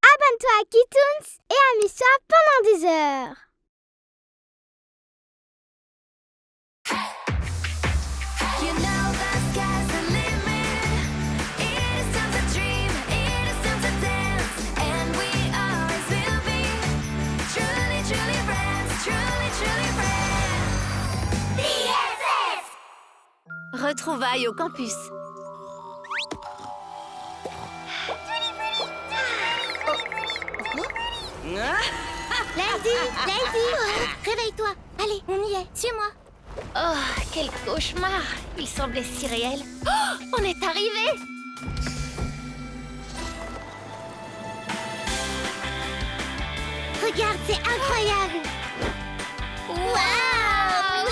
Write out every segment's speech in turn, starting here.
Abonne-toi à Kitoons et amuse-toi pendant des heures. Retrouvailles au campus. Lady, réveille-toi. Allez, on y est. Suis-moi. Oh, quel cauchemar! Il semblait si réel. Oh, on est arrivé! Regarde, c'est incroyable. Waouh!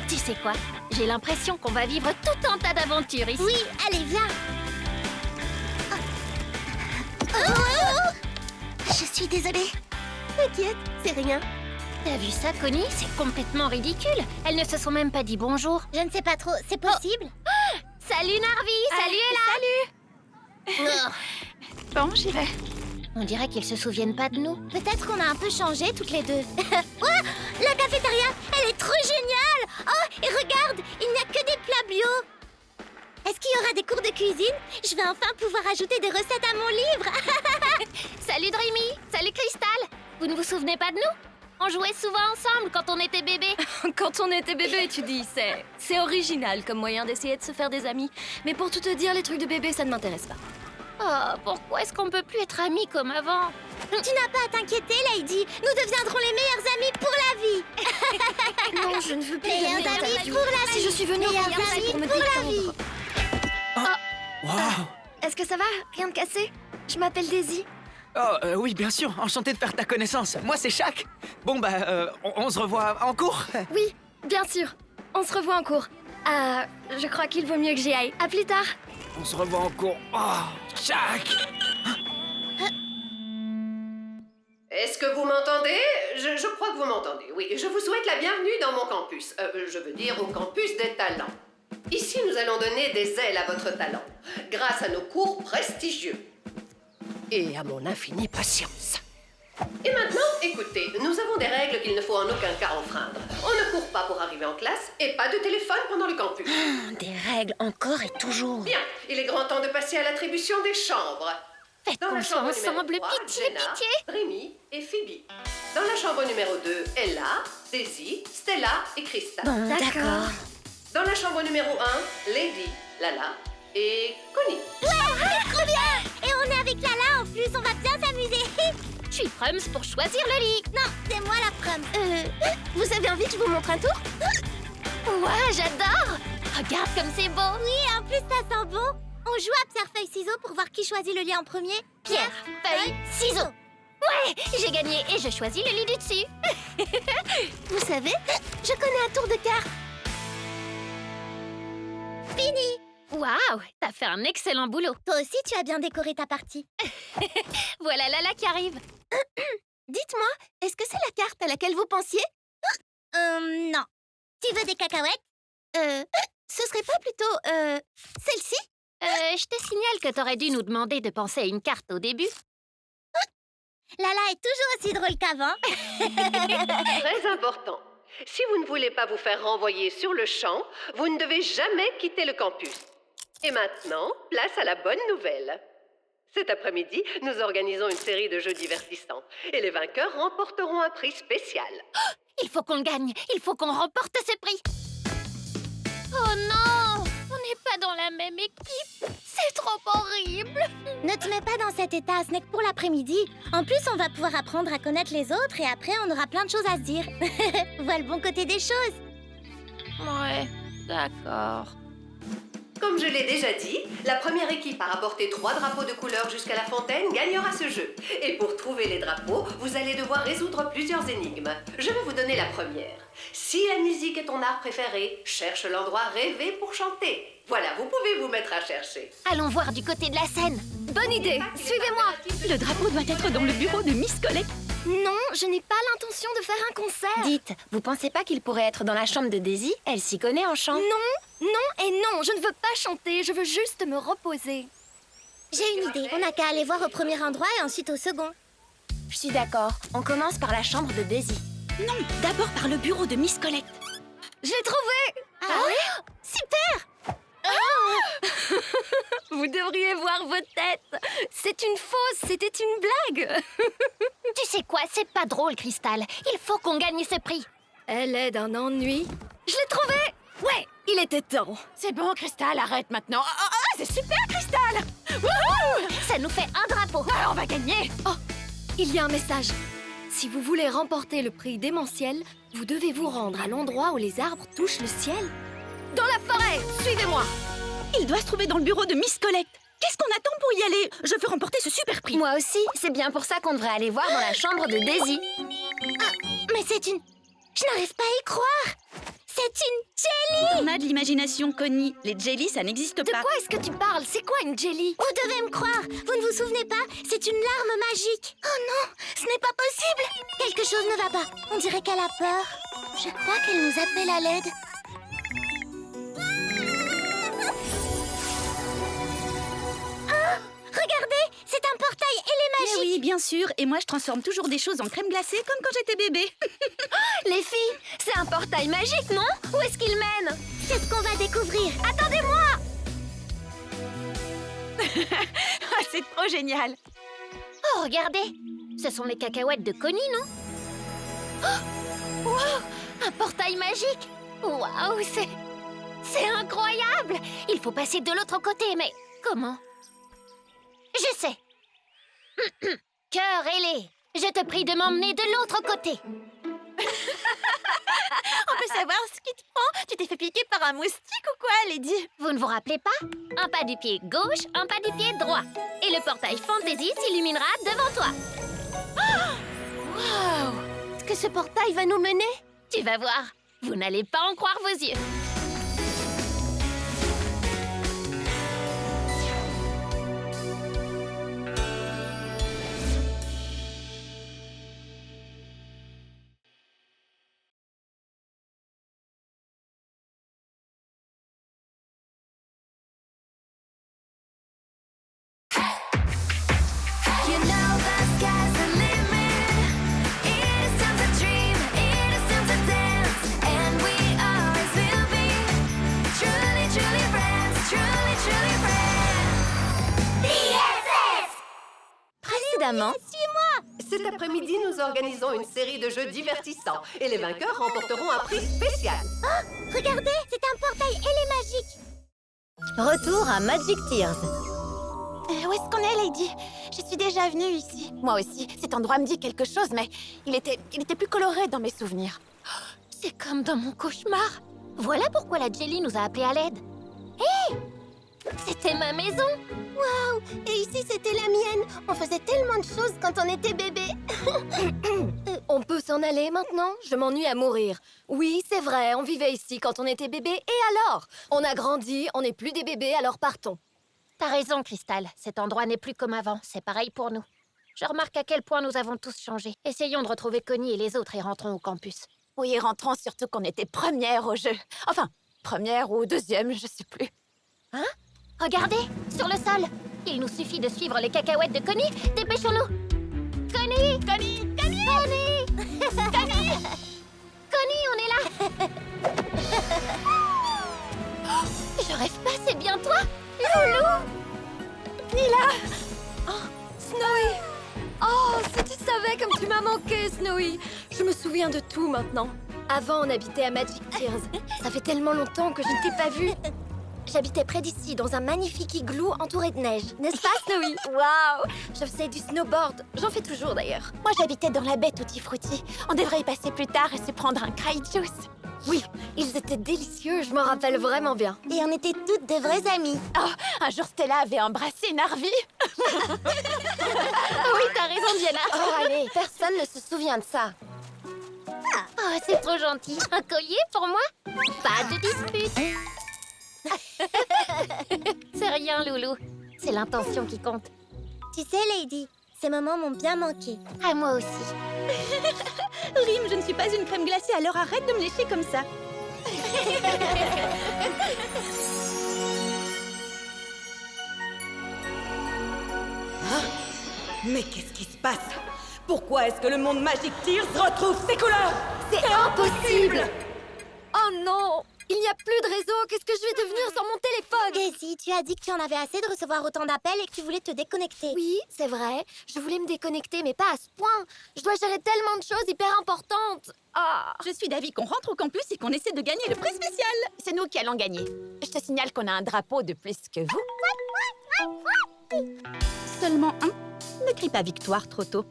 Tu sais quoi? J'ai l'impression qu'on va vivre tout un tas d'aventures ici. Oui, allez, viens. Oh! Je suis désolée. T'inquiète, c'est rien. T'as vu ça, Connie? C'est complètement ridicule. Elles ne se sont même pas dit bonjour. Je ne sais pas trop, c'est possible? Salut Narvi! Salut Ella! Oh. Bon, j'y vais. On dirait qu'ils se souviennent pas de nous. Peut-être qu'on a un peu changé toutes les deux. Oh, la cafétéria, elle est trop géniale! Oh, et regarde, il n'y a que des plats bio. Est-ce qu'il y aura des cours de cuisine? Je vais enfin pouvoir ajouter des recettes à mon livre. Salut Dreamy! Salut Crystal! Vous ne vous souvenez pas de nous? On jouait souvent ensemble quand on était bébé. Quand on était bébé, tu dis, c'est original comme moyen d'essayer de se faire des amis. Mais pour tout te dire, les trucs de bébé, ça ne m'intéresse pas. Oh, pourquoi est-ce qu'on peut plus être amis comme avant? Tu n'as pas à t'inquiéter, Lady. Nous deviendrons les meilleurs amis pour la vie. Non, je ne veux plus Meilleurs jamais amis d'interview. pour la vie. Si je suis venue au Meilleurs campus, c'est amis pour me pour la détendre. Waouh! Est-ce que ça va? Rien de cassé? Je m'appelle Daisy. Oh, oui, bien sûr, enchanté de faire ta connaissance. Moi, c'est Shaq. Bon, on se revoit en cours. Oui, bien sûr. On se revoit en cours. Je crois qu'il vaut mieux que j'y aille. À plus tard. On se revoit en cours. Oh, Shaq! Est-ce que vous m'entendez? Je crois que vous m'entendez, oui. Je vous souhaite la bienvenue dans mon campus. Je veux dire au campus des talents. Ici, nous allons donner des ailes à votre talent, grâce à nos cours prestigieux. Et à mon infinie patience. Et maintenant, écoutez, nous avons des règles qu'il ne faut en aucun cas enfreindre. On ne court pas pour arriver en classe et pas de téléphone pendant le campus. Des règles encore et toujours. Bien, il est grand temps de passer à l'attribution des chambres. Faites Dans la qu'on soit chambre ensemble, numéro 3, pitié, Jenna, pitié. Rémi et Phoebe. Dans la chambre numéro 2, Ella, Daisy, Stella et Krista. Bon, d'accord. Dans la chambre numéro 1, Lady, Lala et Connie. Trop bien! Et on est avec Lala en plus, on va bien s'amuser. Je suis Prums pour choisir le lit. Non, c'est moi la prom. Vous avez envie que je vous montre un tour? Ouais, j'adore! Regarde comme c'est beau! Oui, en plus ça sent bon. On joue à pierre-feuille-ciseaux pour voir qui choisit le lit en premier. Pierre, feuille, ciseaux! Ouais, j'ai gagné et je choisis le lit du dessus. Vous savez, je connais un tour de cartes. Fini! Waouh, t'as fait un excellent boulot. Toi aussi, tu as bien décoré ta partie. Voilà Lala qui arrive. Dites-moi, est-ce que c'est la carte à laquelle vous pensiez? Non. Tu veux des cacahuètes? Ce serait pas plutôt, celle-ci? Je te signale que t'aurais dû nous demander de penser à une carte au début. Lala est toujours aussi drôle qu'avant. Très important. Si vous ne voulez pas vous faire renvoyer sur le champ, vous ne devez jamais quitter le campus. Et maintenant, place à la bonne nouvelle. Cet après-midi, nous organisons une série de jeux divertissants. Et les vainqueurs remporteront un prix spécial. Il faut qu'on le gagne. Il faut qu'on remporte ce prix. Oh non! On n'est pas dans la même équipe. C'est trop horrible. Ne te mets pas dans cet état, ce n'est que pour l'après-midi. En plus, on va pouvoir apprendre à connaître les autres et après, on aura plein de choses à se dire. Vois le bon côté des choses. Ouais, d'accord. Comme je l'ai déjà dit, la première équipe à rapporter 3 drapeaux de couleur jusqu'à la fontaine gagnera ce jeu. Et pour trouver les drapeaux, vous allez devoir résoudre plusieurs énigmes. Je vais vous donner la première. Si la musique est ton art préféré, cherche l'endroit rêvé pour chanter. Voilà, vous pouvez vous mettre à chercher. Allons voir du côté de la scène. Bonne idée. Suivez-moi. Le drapeau doit être dans le bureau de Miss Colette. Non, je n'ai pas l'intention de faire un concert. Dites, vous pensez pas qu'il pourrait être dans la chambre de Daisy? Elle s'y connaît en chant. Non, non et non. Je ne veux pas chanter. Je veux juste me reposer. J'ai une idée. On n'a qu'à aller voir au premier endroit et ensuite au second. Je suis d'accord. On commence par la chambre de Daisy. Non, d'abord par le bureau de Miss Collect. Je l'ai trouvé! Ah oui? Super! Vous devriez voir vos têtes. C'est une fausse, c'était une blague. Tu sais quoi, c'est pas drôle, Cristal. Il faut qu'on gagne ce prix. Elle est d'un ennui. Je l'ai trouvé! Ouais, il était temps. C'est bon, Cristal, arrête maintenant. C'est super, Cristal. Wouhou! Ça nous fait un drapeau. On va gagner. Oh, il y a un message. Si vous voulez remporter le prix démentiel, vous devez vous rendre à l'endroit où les arbres touchent le ciel. Dans la forêt, suivez-moi. Il doit se trouver dans le bureau de Miss Collect. Qu'est-ce qu'on attend pour y aller? Je veux remporter ce super prix. Moi aussi, c'est bien pour ça qu'on devrait aller voir dans la chambre de Daisy. Mais c'est une... Je n'arrive pas à y croire. C'est une jelly. On a de l'imagination, Connie. Les jellies, ça n'existe De pas. quoi est-ce que tu parles? C'est quoi une jelly? Vous devez me croire. Vous ne vous souvenez pas? C'est une larme magique. Oh non, ce n'est pas possible. Quelque chose ne va pas. On dirait qu'elle a peur. Je crois qu'elle nous appelle à l'aide. Regardez, c'est un portail et les Mais magiques. oui, bien sûr. Et moi, je transforme toujours des choses en crème glacée comme quand j'étais bébé. Les filles, c'est un portail magique, non? Où est-ce qu'il mène? C'est ce qu'on va découvrir. Attendez-moi. C'est trop génial. Oh, regardez. Ce sont les cacahuètes de Connie, non? Oh, wow, un portail magique. Waouh, c'est incroyable. Il faut passer de l'autre côté, mais comment? Je sais. Cœur ailé, je te prie de m'emmener de l'autre côté. On peut savoir ce qui te prend? Tu t'es fait piquer par un moustique ou quoi, Lady? Vous ne vous rappelez pas? Un pas du pied gauche, un pas du pied droit. Et le portail Fantasy s'illuminera devant toi. Waouh! Est-ce que ce portail va nous mener? Tu vas voir, vous n'allez pas en croire vos yeux. Précédemment, Cet après-midi, nous organisons une série de jeux divertissants et les vainqueurs remporteront un prix spécial. regardez, c'est un portail et les magiques. Retour à Magic Tears. Où est-ce qu'on est, Lady? Je suis déjà venue ici. Moi aussi. Cet endroit me dit quelque chose, mais il était plus coloré dans mes souvenirs. C'est comme dans mon cauchemar. Voilà pourquoi la Jelly nous a appelés à l'aide. Hé! C'était ma maison. Waouh! Et ici, c'était la mienne. On faisait tellement de choses quand on était bébé. On peut s'en aller maintenant? Je m'ennuie à mourir. Oui, c'est vrai, on vivait ici quand on était bébé. Et alors? On a grandi, on n'est plus des bébés, alors partons. T'as raison, Cristal. Cet endroit n'est plus comme avant. C'est pareil pour nous. Je remarque à quel point nous avons tous changé. Essayons de retrouver Connie et les autres et rentrons au campus. Oui, rentrons surtout qu'on était première au jeu. Enfin, première ou deuxième, je sais plus. Regardez, sur le sol. Il nous suffit de suivre les cacahuètes de Connie. Dépêchons-nous. Connie! Connie! Connie! Connie! Connie! Connie, on est là. Je rêve pas, c'est bien toi? Loulou! Snowy! Oh, si tu savais comme tu m'as manqué, Snowy! Je me souviens de tout maintenant. Avant, on habitait à Magic Tears. Ça fait tellement longtemps que je ne t'ai pas vue. J'habitais près d'ici, dans un magnifique igloo entouré de neige. N'est-ce pas, Snowy? Waouh! Je faisais du snowboard. J'en fais toujours, d'ailleurs. Moi, j'habitais dans la baie Tutti Frutti. On devrait y passer plus tard et se prendre un cry juice. Oui, ils étaient délicieux, je m'en rappelle vraiment bien. Et on était toutes de vraies amies. Oh, un jour, Stella avait embrassé Narvi. Oui, t'as raison, Diana. Oh, allez, personne ne se souvient de ça. Oh, c'est trop gentil. Un collier pour moi? Pas de dispute. C'est rien, Loulou. C'est l'intention qui compte. Tu sais, Lady, ces moments m'ont bien manqué. À moi aussi. Rim, je ne suis pas une crème glacée, alors arrête de me lécher comme ça. Mais qu'est-ce qui se passe? Pourquoi est-ce que le monde Magic Tears retrouve ses couleurs? C'est impossible! Oh non! Il n'y a plus de réseau. Qu'est-ce que je vais devenir sans mon téléphone? Daisy, tu as dit que tu en avais assez de recevoir autant d'appels et que tu voulais te déconnecter. Oui, c'est vrai. Je voulais me déconnecter, mais pas à ce point. Je dois gérer tellement de choses hyper importantes. Ah! Je suis d'avis qu'on rentre au campus et qu'on essaie de gagner le prix spécial. C'est nous qui allons gagner. Je te signale qu'on a un drapeau de plus que vous. Seulement un. Ne crie pas victoire trop tôt.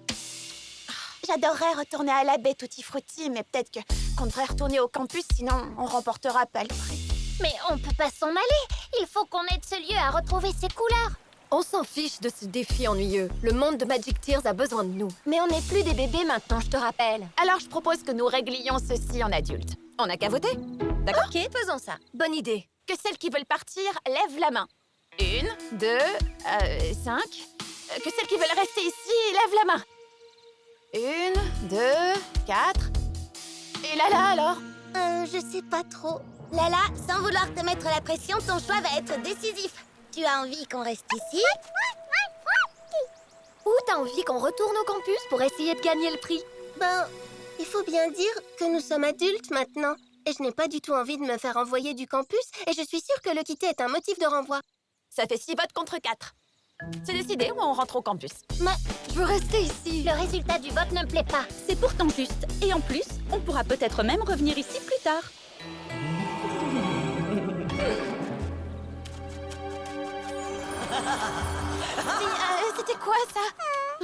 J'adorerais retourner à la baie Tutti Frutti, mais peut-être qu'on devrait retourner au campus, sinon on remportera pas le prix. Mais on peut pas s'en aller. Il faut qu'on aide ce lieu à retrouver ses couleurs. On s'en fiche de ce défi ennuyeux. Le monde de Magic Tears a besoin de nous. Mais on n'est plus des bébés maintenant, je te rappelle. Alors je propose que nous réglions ceci en adultes. On n'a qu'à voter. D'accord? Ok, faisons ça. Bonne idée. Que celles qui veulent partir lèvent la main. 1, 2, 5. Que celles qui veulent rester ici lèvent la main. 1, 2, 4. Et Lala alors? Je sais pas trop. Lala, sans vouloir te mettre la pression, ton choix va être décisif. Tu as envie qu'on reste ici? Ou t'as envie qu'on retourne au campus pour essayer de gagner le prix? Ben, il faut bien dire que nous sommes adultes maintenant. Et je n'ai pas du tout envie de me faire envoyer du campus. Et je suis sûre que le quitter est un motif de renvoi. Ça fait 6 votes contre 4. C'est décidé ou on rentre au campus? Je veux rester ici. Le résultat du vote ne me plaît pas. C'est pourtant juste. Et en plus, on pourra peut-être même revenir ici plus tard. C'était quoi ça?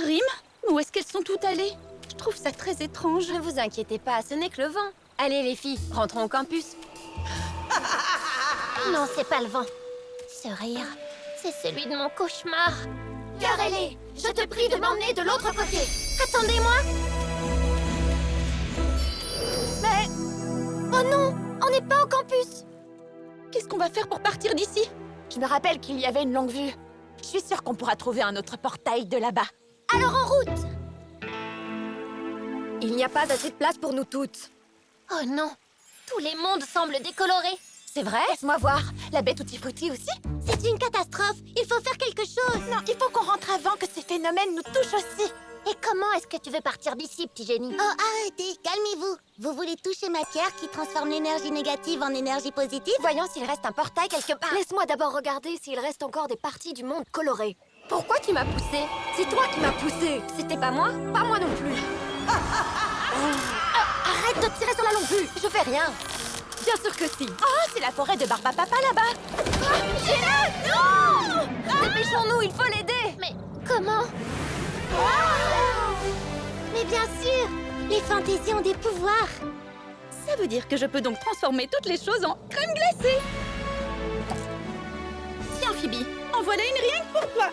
Rime? Où est-ce qu'elles sont toutes allées? Je trouve ça très étrange. Ne vous inquiétez pas, ce n'est que le vent. Allez les filles, rentrons au campus. Non, c'est pas le vent. Ce rire, c'est celui de mon cauchemar. Garelé, je te prie de m'emmener de l'autre côté. Attendez-moi. Mais... Oh non, on n'est pas au campus. Qu'est-ce qu'on va faire pour partir d'ici? Je me rappelle qu'il y avait une longue vue. Je suis sûre qu'on pourra trouver un autre portail de là-bas. Alors en route. Il n'y a pas assez de place pour nous toutes. Oh non, tous les mondes semblent décolorés. C'est vrai? Laisse-moi voir. La baie Tutti Frutti aussi? C'est une catastrophe. Il faut faire quelque chose. Non, il faut qu'on rentre avant que ces phénomènes nous touchent aussi. Et comment est-ce que tu veux partir d'ici, petit génie? Oh, arrêtez, calmez-vous. Vous voulez toucher ma pierre qui transforme l'énergie négative en énergie positive? Voyons s'il reste un portail quelque part. Laisse-moi d'abord regarder s'il reste encore des parties du monde colorées. Pourquoi tu m'as poussé? C'est toi qui m'as poussé. C'était pas moi? Pas moi non plus. Arrête de tirer sur la longue vue. Je fais rien. Bien sûr que si. Oh, c'est la forêt de Barbapapa là-bas. Non! Dépêchons-nous, il faut l'aider. Mais comment? Mais bien sûr, les fantaisies ont des pouvoirs. Ça veut dire que je peux donc transformer toutes les choses en crème glacée. Tiens, Phoebe, en voilà une rien que pour toi.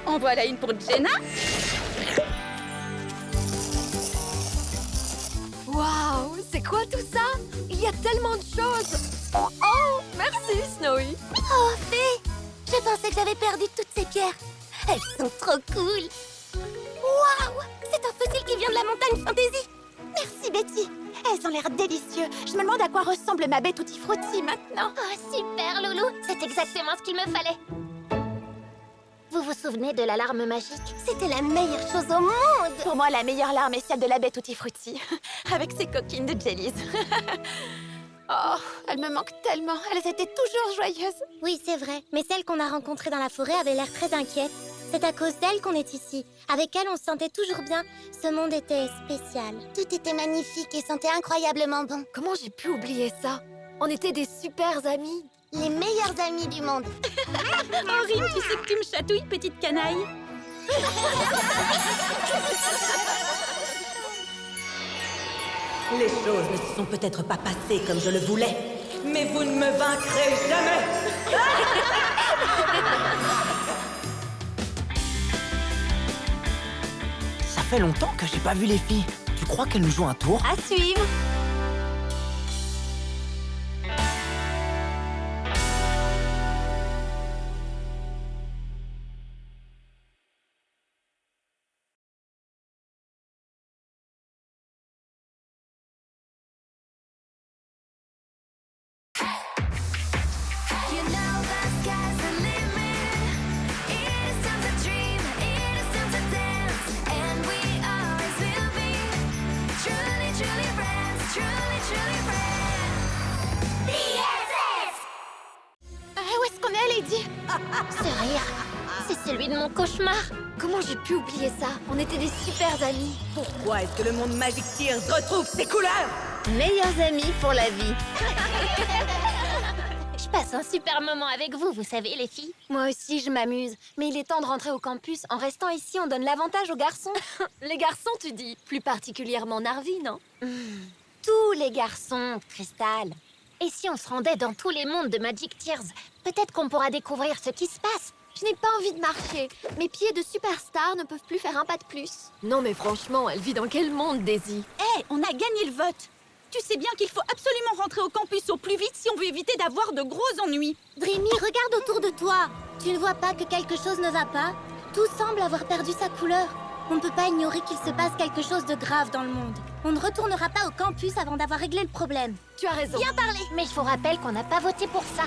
En voilà une pour Jenna. Waouh, c'est quoi tout ça? Il y a tellement de choses. Oh, merci Snowy. Oh, Fée, je pensais que j'avais perdu toutes ces pierres. Elles sont trop cool. Waouh, c'est un fossile qui vient de la montagne Fantasy. Merci Betty. Elles ont l'air délicieux. Je me demande à quoi ressemble ma baie Tutti Frutti maintenant. Oh, super, Loulou. C'est exactement ce qu'il me fallait. Vous vous souvenez de l'alarme magique? C'était la meilleure chose au monde. Pour moi, la meilleure larme est celle de la baie Tutti Frutti. Avec ses coquines de jellies. Oh, elles me manquent tellement. Elles étaient toujours joyeuses. Oui, c'est vrai. Mais celle qu'on a rencontrée dans la forêt avait l'air très inquiète. C'est à cause d'elle qu'on est ici. Avec elle, on se sentait toujours bien. Ce monde était spécial. Tout était magnifique et sentait incroyablement bon. Comment j'ai pu oublier ça? On était des super amis. Les meilleurs amis du monde. Oh, Rime, tu sais que tu me chatouilles, petite canaille. Les choses ne se sont peut-être pas passées comme je le voulais, mais vous ne me vaincrez jamais. Ça fait longtemps que j'ai pas vu les filles. Tu crois qu'elles nous jouent un tour? À suivre. You know the sky's the limit. It's Lady. Ce rire, c'est celui de mon cauchemar. Comment j'ai pu oublier ça? On était des super amis. Pourquoi est-ce que le monde Magic Tears retrouve ses couleurs? Meilleurs amis pour la vie. Je passe un super moment avec vous, vous savez, les filles. Moi aussi, je m'amuse. Mais il est temps de rentrer au campus. En restant ici, on donne l'avantage aux garçons. Les garçons, tu dis? Plus particulièrement Narvi, non? Tous les garçons, Crystal. Et si on se rendait dans tous les mondes de Magic Tears, peut-être qu'on pourra découvrir ce qui se passe. Je n'ai pas envie de marcher. Mes pieds de superstar ne peuvent plus faire un pas de plus. Non, mais franchement, elle vit dans quel monde, Daisy? Hé, on a gagné le vote. Tu sais bien qu'il faut absolument rentrer au campus au plus vite si on veut éviter d'avoir de gros ennuis. Dreamy, regarde autour de toi. Tu ne vois pas que quelque chose ne va pas? Tout semble avoir perdu sa couleur. On ne peut pas ignorer qu'il se passe quelque chose de grave dans le monde. On ne retournera pas au campus avant d'avoir réglé le problème. Tu as raison. Bien parlé. Mais je vous rappelle qu'on n'a pas voté pour ça.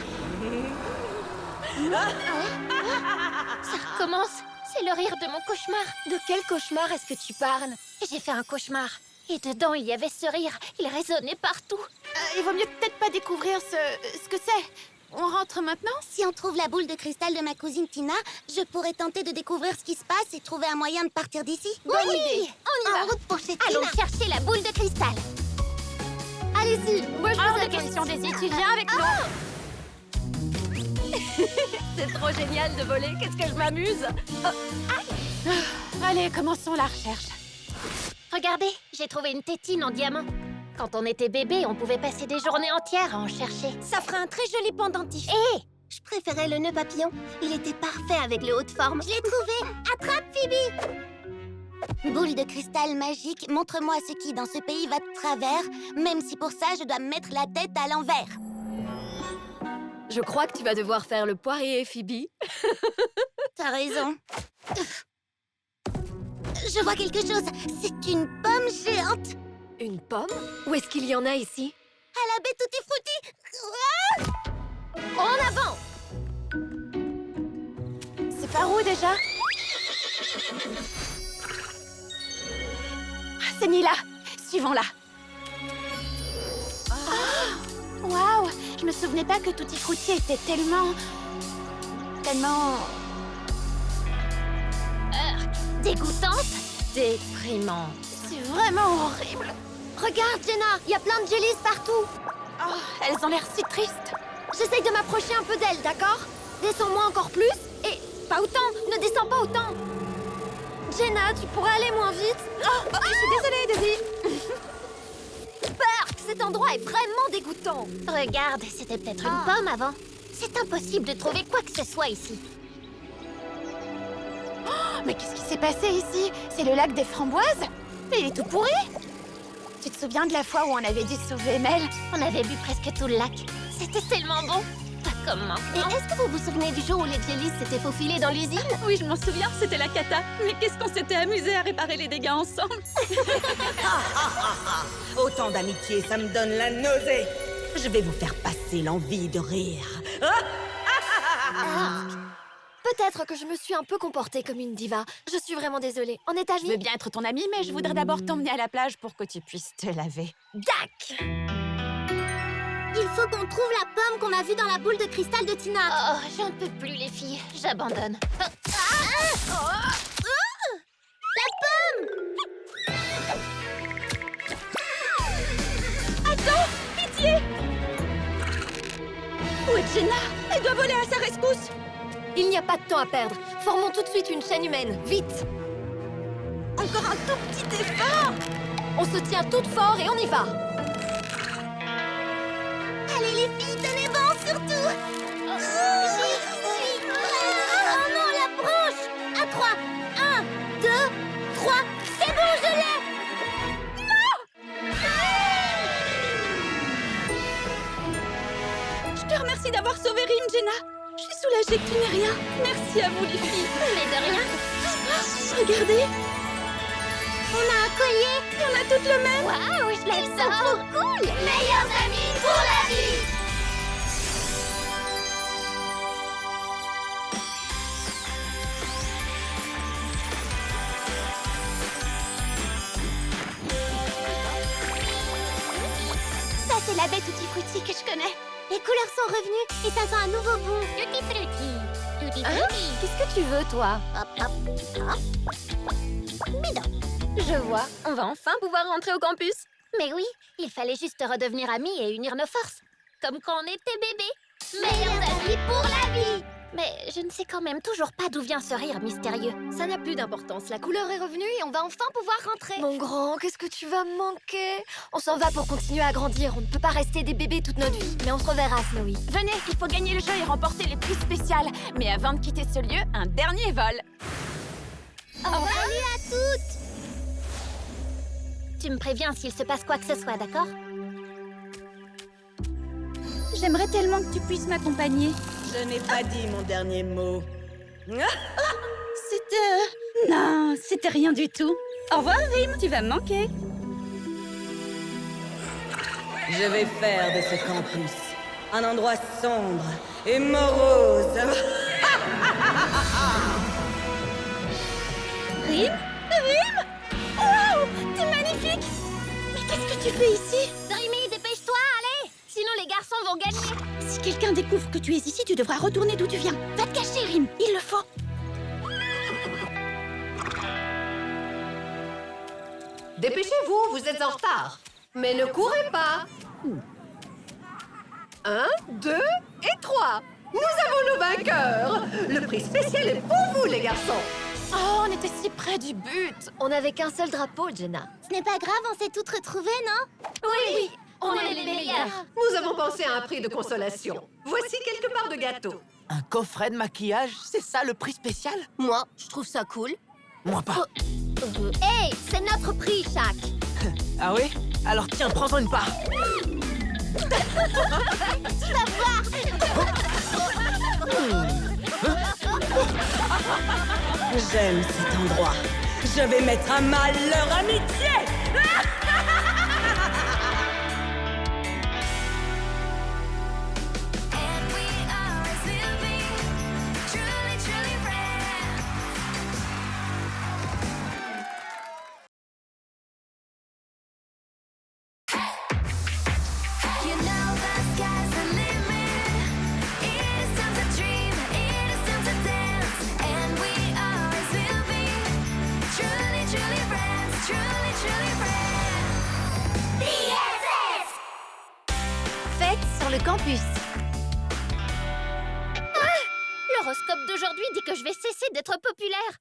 Ça recommence. C'est le rire de mon cauchemar. De quel cauchemar est-ce que tu parles? J'ai fait un cauchemar. Et dedans, il y avait ce rire. Il résonnait partout. Il vaut mieux peut-être pas découvrir ce que c'est. On rentre maintenant? Si on trouve la boule de cristal de ma cousine Tina, je pourrais tenter de découvrir ce qui se passe et trouver un moyen de partir d'ici. Bonne idée. On y va. En route pour chez Tina. Allons chercher la boule de cristal. Allez-y, moi je Hors vous de attends question, ici. Daisy, tu viens avec nous? C'est trop génial de voler, qu'est-ce que je m'amuse. Allez, commençons la recherche. Regardez, j'ai trouvé une tétine en diamant. Quand on était bébé, on pouvait passer des journées entières à en chercher. Ça fera un très joli pendentif. Hé, Je préférais le nœud papillon. Il était parfait avec le haut de forme. Je l'ai trouvé. Attrape, Phoebe. Boule de cristal magique, montre-moi ce qui dans ce pays va de travers, même si pour ça je dois me mettre la tête à l'envers. Je crois que tu vas devoir faire le poirier, Phoebe. T'as raison. Je vois quelque chose. C'est une pomme géante. Une pomme? Où est-ce qu'il y en a ici? À la baie tutti frutti. en avant! C'est par où déjà? C'est Nila. Suivons-la. Waouh! Je me souvenais pas que Tutti Frutti était tellement... Dégoûtante, déprimante. C'est vraiment horrible. Regarde, Jenna, il y a plein de jellies partout. Oh, elles ont l'air si tristes. J'essaye de m'approcher un peu d'elle, d'accord? Descends-moi encore plus et... Pas autant, ne descends pas autant. Jenna, tu pourrais aller moins vite? Oh, je suis désolée, Daisy. Spark, cet endroit est vraiment dégoûtant. Regarde, c'était peut-être une pomme avant. C'est impossible de trouver quoi que ce soit ici. Mais qu'est-ce qui s'est passé ici? C'est le lac des framboises? Mais il est tout pourri. Tu te souviens de la fois où on avait dû sauver Mel? On avait bu presque tout le lac. C'était tellement bon. Pas comme Et maintenant. est-ce que vous vous souvenez du jour où les jellies s'étaient faufilés dans l'usine? Oui, je m'en souviens, c'était la cata. Mais qu'est-ce qu'on s'était amusé à réparer les dégâts ensemble. Autant d'amitié, ça me donne la nausée. Je vais vous faire passer l'envie de rire. Peut-être que je me suis un peu comportée comme une diva. Je suis vraiment désolée. On est Je veux amis? bien être ton amie, mais je voudrais d'abord t'emmener à la plage pour que tu puisses te laver. Dac! Il faut qu'on trouve la pomme qu'on a vue dans la boule de cristal de Tina. Oh, j'en peux plus, les filles. J'abandonne. Où est Jenna? Elle doit voler à sa rescousse. Il n'y a pas de temps à perdre. Formons tout de suite une chaîne humaine. Vite! Encore un tout petit effort. On se tient toutes fort et on y va. Allez les filles, tenez bon surtout. J'y suis prête. Oh non, la branche. À 3. 1, 2, 3. C'est bon, je l'ai. Je te remercie d'avoir sauvé Rim, Jenna. Je suis soulagée que tu n'aies rien. Merci à vous, les filles. Mais de rien. Regardez, On a un collier. on a toutes le même. Waouh, je l'adore. Cool. Meilleurs amis pour la vie. Ça, c'est la baie Tutti Frutti que je connais. Les couleurs sont revenues et ça sent un nouveau bon. Tutti Frutti. Qu'est-ce que tu veux, toi? Hop, hop, hop. Bidon. Je vois, on va enfin pouvoir rentrer au campus. Mais oui, il fallait juste redevenir amis et unir nos forces. Comme quand on était bébés. Meilleurs amis pour la vie. Mais je ne sais quand même toujours pas d'où vient ce rire mystérieux. Ça n'a plus d'importance, la couleur est revenue et on va enfin pouvoir rentrer. Mon grand, qu'est-ce que tu vas me manquer? On s'en va pour continuer à grandir, on ne peut pas rester des bébés toute notre vie. Mais on se reverra, Snowy. Venez, il faut gagner le jeu et remporter les prix spéciales. Mais avant de quitter ce lieu, un dernier vol. Salut à toutes. Tu me préviens s'il se passe quoi que ce soit, d'accord? J'aimerais tellement que tu puisses m'accompagner. Je n'ai pas dit mon dernier mot. Non, c'était rien du tout. Au revoir, Rim, tu vas me manquer. Je vais faire de ce campus un endroit sombre et morose. Rim? Wow, t'es magnifique. Mais qu'est-ce que tu fais ici? Dreamy, dépêche-toi, allez! Sinon les garçons vont gagner. Si quelqu'un découvre que tu es ici, tu devras retourner d'où tu viens. Va te cacher, Rim, il le faut. Dépêchez-vous, vous êtes en retard. Mais ne courez pas. 1, 2 et 3. Nous avons nos vainqueurs. Le prix spécial est pour vous, les garçons. Oh, on était si près du but. On n'avait qu'un seul drapeau, Jenna. Ce n'est pas grave, on s'est toutes retrouvées, non? Oui, on est les meilleurs. Nous avons pensé à un prix de consolation. Voici quelques parts de gâteau. Un coffret de maquillage, c'est ça le prix spécial? Moi, je trouve ça cool. Moi pas. Hey, c'est notre prix, Shaq. Ah oui? Alors tiens, prends-en une part. J'aime cet endroit. Je vais mettre à mal leur amitié. Fête sur le campus. L'horoscope d'aujourd'hui dit que je vais cesser d'être populaire.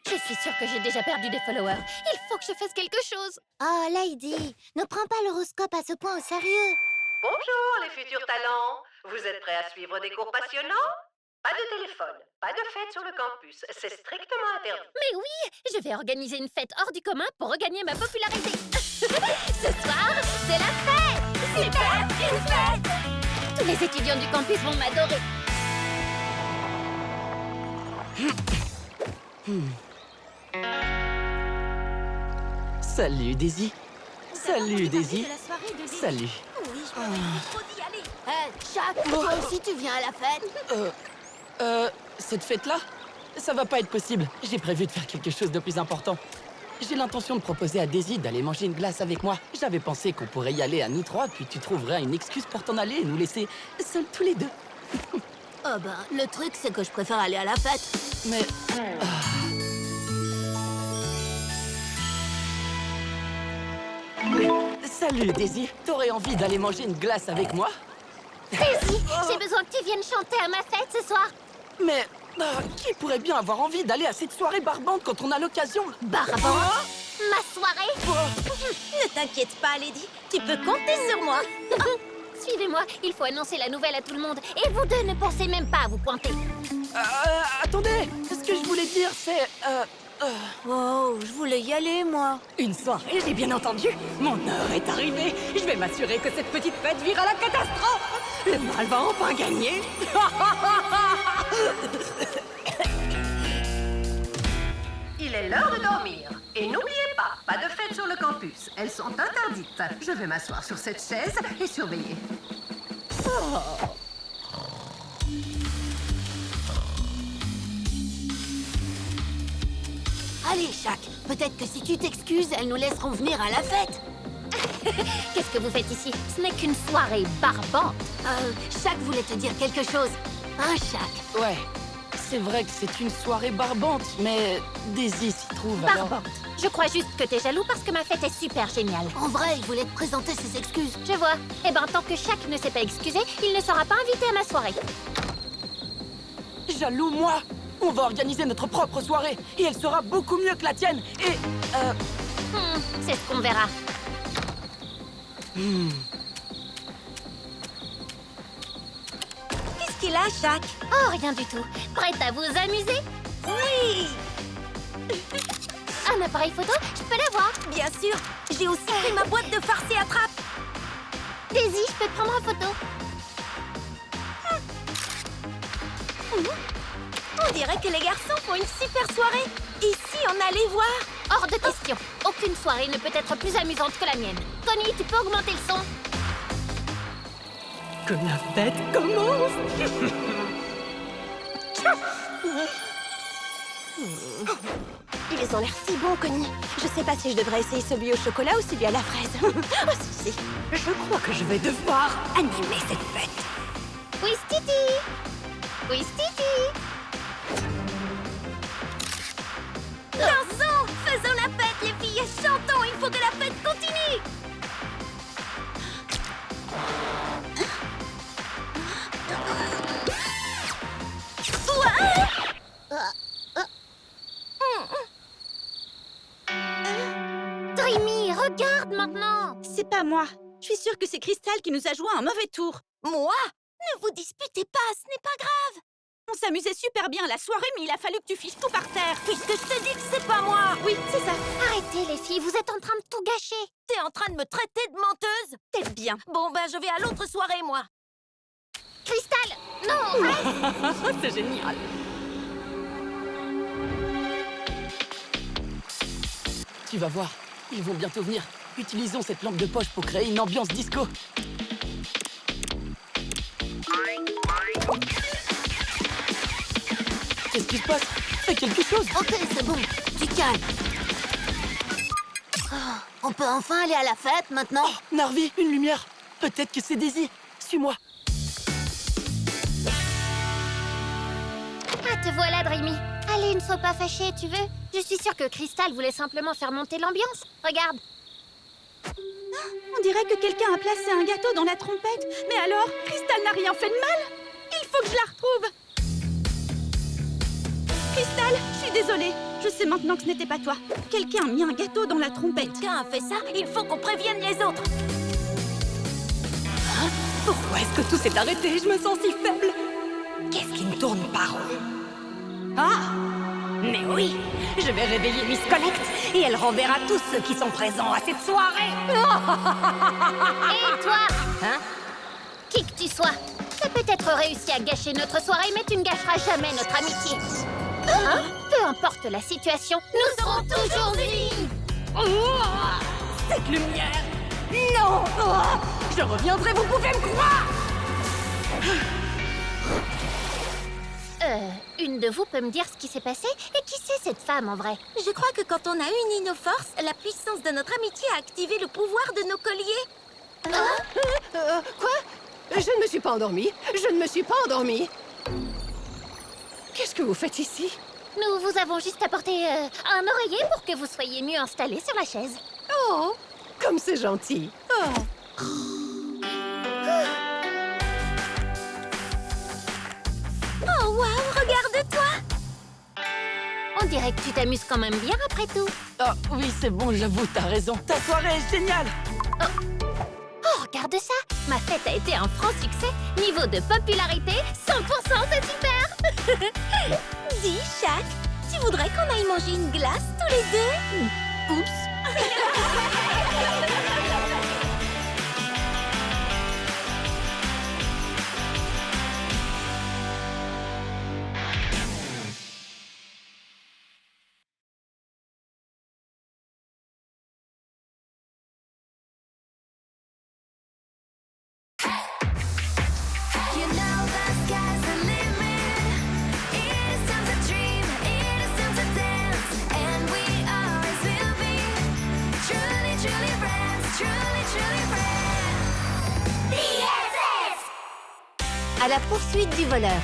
Je suis sûre que j'ai déjà perdu des followers. Il faut que je fasse quelque chose. Oh, Lady, ne prends pas l'horoscope à ce point au sérieux. Bonjour, les futurs talents. Vous êtes prêts à suivre des cours passionnants? Pas de téléphone, pas de fête sur le campus. C'est strictement interdit. Mais oui, je vais organiser une fête hors du commun pour regagner ma popularité. Ce soir, c'est la fête! Super, une fête! Tous les étudiants du campus vont m'adorer. Salut Daisy. Salut Daisy. Salut. Shaq, toi aussi tu viens à la fête? Cette fête-là, ça va pas être possible. J'ai prévu de faire quelque chose de plus important. J'ai l'intention de proposer à Daisy d'aller manger une glace avec moi. J'avais pensé qu'on pourrait y aller à nous trois, puis tu trouverais une excuse pour t'en aller et nous laisser seuls tous les deux. Oh ben, le truc c'est que je préfère aller à la fête. Mais... Salut Daisy, t'aurais envie d'aller manger une glace avec moi? Daisy, j'ai besoin que tu viennes chanter à ma fête ce soir. Mais qui pourrait bien avoir envie d'aller à cette soirée barbante quand on a l'occasion? Barbant, ma soirée. Ne t'inquiète pas, Lady. Tu peux compter sur moi. Suivez-moi, il faut annoncer la nouvelle à tout le monde. Et vous deux ne pensez même pas à vous pointer. Attendez, ce que je voulais dire, c'est... Oh, je voulais y aller, moi. Une soirée, j'ai bien entendu. Mon heure est arrivée. Je vais m'assurer que cette petite fête vire à la catastrophe. Le mal va enfin gagner. Il est l'heure de dormir. Et n'oubliez pas de fête sur le campus. Elles sont interdites. Je vais m'asseoir sur cette chaise et surveiller. Allez, Shaq, peut-être que si tu t'excuses, elles nous laisseront venir à la fête. Qu'est-ce que vous faites ici? Ce n'est qu'une soirée barbante. Shaq voulait te dire quelque chose. Hein, Shaq? Ouais, C'est vrai que c'est une soirée barbante, mais Daisy s'y trouve alors... Barbante. Je crois juste que t'es jaloux parce que ma fête est super géniale. En vrai, il voulait te présenter ses excuses. Je vois. Eh ben, tant que Shaq ne s'est pas excusé, il ne sera pas invité à ma soirée. Jaloux, moi! On va organiser notre propre soirée, et elle sera beaucoup mieux que la tienne, et... C'est ce qu'on verra. Qu'est-ce qu'il a, Shaq? Oh, rien du tout. Prête à vous amuser? Oui! Un appareil photo? Je peux l'avoir. Bien sûr! J'ai aussi pris ma boîte de farce et attrape! Daisy, je peux te prendre en photo. On dirait que les garçons font une super soirée! Et si on allait voir? Hors de question. Aucune soirée ne peut être plus amusante que la mienne. Connie, tu peux augmenter le son? Que la fête commence! Ils ont l'air si bons, Connie. Je sais pas si je devrais essayer celui au chocolat ou celui à la fraise. Oh, si. Je crois que je vais devoir animer cette fête. Oui, Stiti. Oui, Stiti. Dansons! Faisons la fête, les filles! Chantons! Il faut que la fête continue! Dreamy, regarde maintenant. C'est pas moi. Je suis sûre que c'est Crystal qui nous a joué un mauvais tour. Moi? Ne vous disputez pas, ce n'est pas grave! On s'amusait super bien à la soirée, mais il a fallu que tu fiches tout par terre. Puisque je te dis que c'est pas moi! Oui, c'est ça. Arrêtez, les filles, vous êtes en train de tout gâcher. T'es en train de me traiter de menteuse? T'es bien. Bon, ben, je vais à l'autre soirée, moi! Crystal, non, reste. C'est génial! Tu vas voir, ils vont bientôt venir. Utilisons cette lampe de poche pour créer une ambiance disco. Qu'est-ce qui se passe? Fais quelque chose! Ok, c'est bon. Du calme. Oh, on peut enfin aller à la fête maintenant? Oh, Narvi, une lumière! Peut-être que c'est Daisy. Suis-moi. Ah, te voilà, Dreamy. Allez, ne sois pas fâchée, tu veux? Je suis sûre que Crystal voulait simplement faire monter l'ambiance. Regarde. On dirait que quelqu'un a placé un gâteau dans la trompette. Mais alors, Crystal n'a rien fait de mal. Il faut que je la retrouve. Crystal, je suis désolée. Je sais maintenant que ce n'était pas toi. Quelqu'un a mis un gâteau dans la trompette. Quelqu'un a fait ça? Il faut qu'on prévienne les autres! Pourquoi est-ce que tout s'est arrêté? Je me sens si faible. Qu'est-ce qui ne tourne pas rond? Ah! Mais oui! Je vais réveiller Miss Connect et elle renverra tous ceux qui sont présents à cette soirée! Et toi? Hein? Qui que tu sois, t'as peut-être réussi à gâcher notre soirée, mais tu ne gâcheras jamais notre amitié. Hein? Peu importe la situation, nous serons toujours unis. Cette lumière! Non! Oh, je reviendrai, vous pouvez me croire! Une de vous peut me dire ce qui s'est passé? Et qui c'est cette femme en vrai? Je crois que quand on a uni nos forces, la puissance de notre amitié a activé le pouvoir de nos colliers. Quoi? Je ne me suis pas endormie. Je ne me suis pas endormie. Qu'est-ce que vous faites ici? Nous vous avons juste apporté un oreiller pour que vous soyez mieux installés sur la chaise. Oh, comme c'est gentil. Oh. Oh, waouh, regarde-toi! On dirait que tu t'amuses quand même bien après tout. Oh, oui, c'est bon, j'avoue, t'as raison. Ta soirée est géniale! Oh, regarde ça! Ma fête a été un franc succès. Niveau de popularité, 100%, c'est super! Dis, Shaq, tu voudrais qu'on aille manger une glace tous les deux? Oups! À la poursuite du voleur.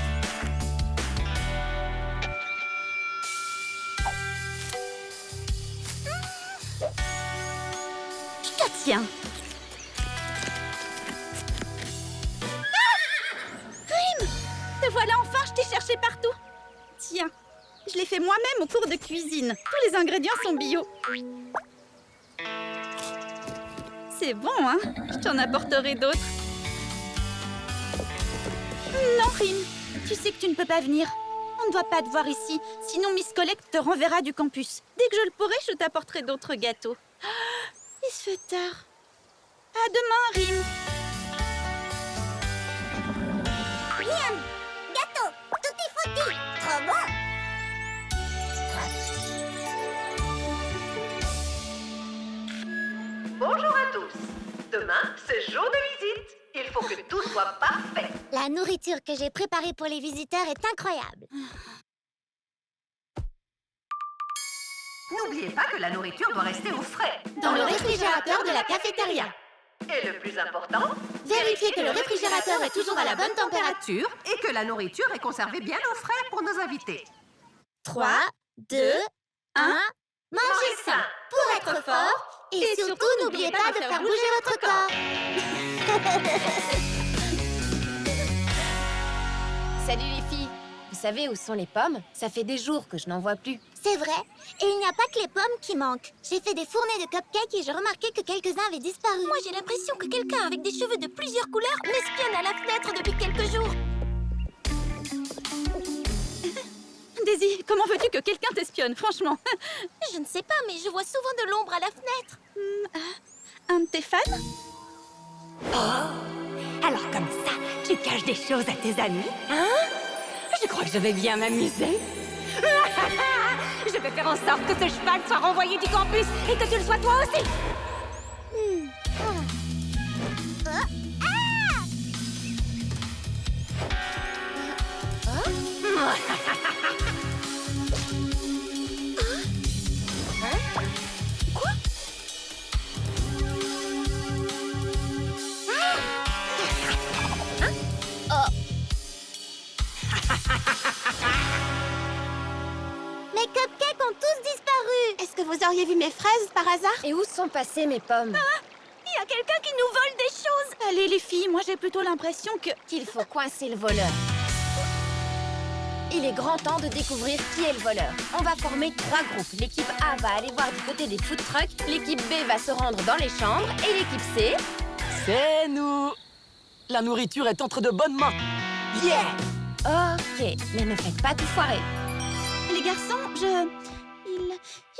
Tiens. Rim! Te voilà enfin, je t'ai cherché partout. Tiens, je l'ai fait moi-même au cours de cuisine. Tous les ingrédients sont bio. C'est bon, hein? Je t'en apporterai d'autres. Non, Rim. Tu sais que tu ne peux pas venir. On ne doit pas te voir ici, sinon Miss Collect te renverra du campus. Dès que je le pourrai, je t'apporterai d'autres gâteaux. Il se fait tard. À demain, Rim. Miam! Gâteau! Tout est foutu! Trop bon! Bonjour à tous. Demain, c'est jour de visite. Il faut que tout soit parfait. La nourriture que j'ai préparée pour les visiteurs est incroyable. N'oubliez pas que la nourriture doit rester au frais. Dans le réfrigérateur de la cafétéria. Et le plus important, Vérifiez que le réfrigérateur est toujours à la bonne température. et que la nourriture est conservée bien au frais pour nos invités. 3, 2, 1... Mangez sain pour être fort. Et surtout, n'oubliez pas de faire bouger votre corps. Salut les filles. Vous savez où sont les pommes? Ça fait des jours que je n'en vois plus. C'est vrai. Et il n'y a pas que les pommes qui manquent. J'ai fait des fournées de cupcakes et j'ai remarqué que quelques-uns avaient disparu. Moi, j'ai l'impression que quelqu'un avec des cheveux de plusieurs couleurs m'espionne à la fenêtre depuis quelques jours. Daisy, comment veux-tu que quelqu'un t'espionne, franchement? Je ne sais pas, mais je vois souvent de l'ombre à la fenêtre. Un de tes fans? Alors comme ça, tu caches des choses à tes amis, hein? Je crois que je vais bien m'amuser. Je vais faire en sorte que ce cheval soit renvoyé du campus et que tu le sois toi aussi. Mes cupcakes ont tous disparu. Est-ce que vous auriez vu mes fraises par hasard? Et où sont passées mes pommes? Il y a quelqu'un qui nous vole des choses. Allez les filles, moi j'ai plutôt l'impression que... Qu'il faut coincer le voleur. Il est grand temps de découvrir qui est le voleur. On va former 3 groupes. L'équipe A va aller voir du côté des food trucks, l'équipe B va se rendre dans les chambres, et l'équipe C... C'est nous. La nourriture est entre de bonnes mains. Yeah! Ok, mais ne faites pas tout foirer. Les garçons,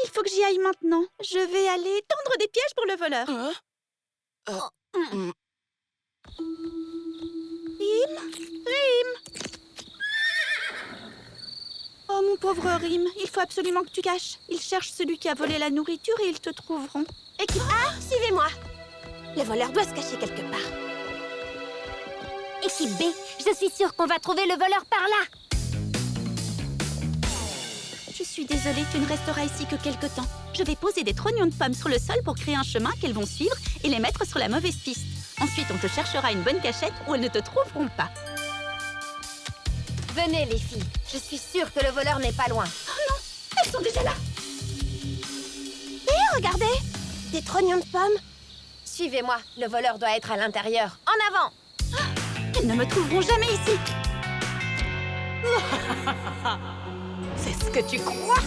il faut que j'y aille maintenant. Je vais aller tendre des pièges pour le voleur. Rim! Oh, mon pauvre Rim, il faut absolument que tu caches. Ils cherchent celui qui a volé la nourriture et ils te trouveront. Équipe A, suivez-moi. Le voleur doit se cacher quelque part. Équipe B, je suis sûre qu'on va trouver le voleur par là. Je suis désolée, tu ne resteras ici que quelque temps. Je vais poser des trognons de pommes sur le sol pour créer un chemin qu'elles vont suivre et les mettre sur la mauvaise piste. Ensuite, on te cherchera une bonne cachette où elles ne te trouveront pas. Venez les filles, je suis sûre que le voleur n'est pas loin. Elles sont déjà là! Regardez, des trognons de pommes. Suivez-moi, le voleur doit être à l'intérieur. En avant! Elles ne me trouveront jamais ici! C'est ce que tu crois?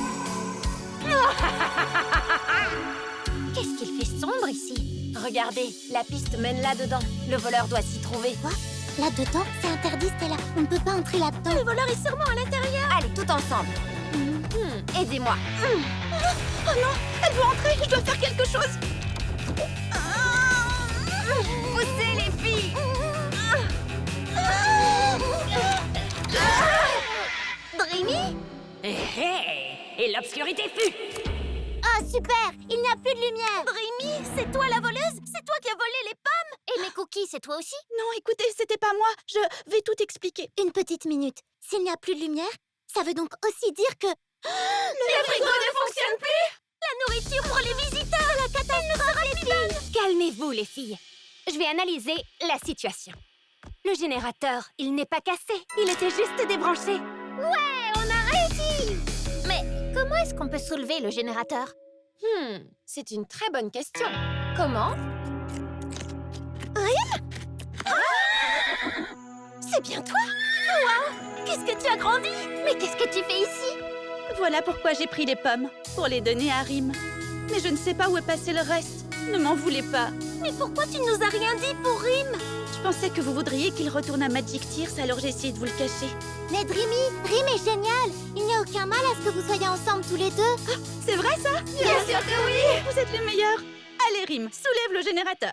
Qu'est-ce qu'il fait sombre ici? Regardez, la piste mène là-dedans. Le voleur doit s'y trouver. Quoi? Là-dedans? C'est interdit, Stella. On ne peut pas entrer là-dedans. Le voleur est sûrement à l'intérieur. Allez, tout ensemble. Aidez-moi. Oh non! Elle veut entrer! Je dois faire quelque chose! Poussez les filles! Brémy? Et l'obscurité fut. Ah, super! Il n'y a plus de lumière. Brémy, c'est toi la voleuse? C'est toi qui as volé les pommes? Et mes cookies, c'est toi aussi? Non, écoutez, c'était pas moi. Je vais tout expliquer. Une petite minute. S'il n'y a plus de lumière, ça veut donc aussi dire que... le frigo ne fonctionne plus! La nourriture pour les visiteurs! La catastrophe! Calmez-vous, les filles. Je vais analyser la situation. Le générateur, il n'est pas cassé. Il était juste débranché. Ouais, on a réussi! Mais comment est-ce qu'on peut soulever le générateur? C'est une très bonne question. Comment? C'est bien toi. Wow, qu'est-ce que tu as grandi. Mais qu'est-ce que tu fais ici? Voilà pourquoi j'ai pris les pommes, pour les donner à Rim. Mais je ne sais pas où est passé le reste. Ne m'en voulez pas. Mais pourquoi tu nous as rien dit pour Rim? Je pensais que vous voudriez qu'il retourne à Magic Tears, alors j'ai essayé de vous le cacher. Mais Dreamy, Rim est génial. Il n'y a aucun mal à ce que vous soyez ensemble tous les deux. C'est vrai ça? Bien sûr que oui. Vous êtes les meilleurs. Allez Rim, soulève le générateur.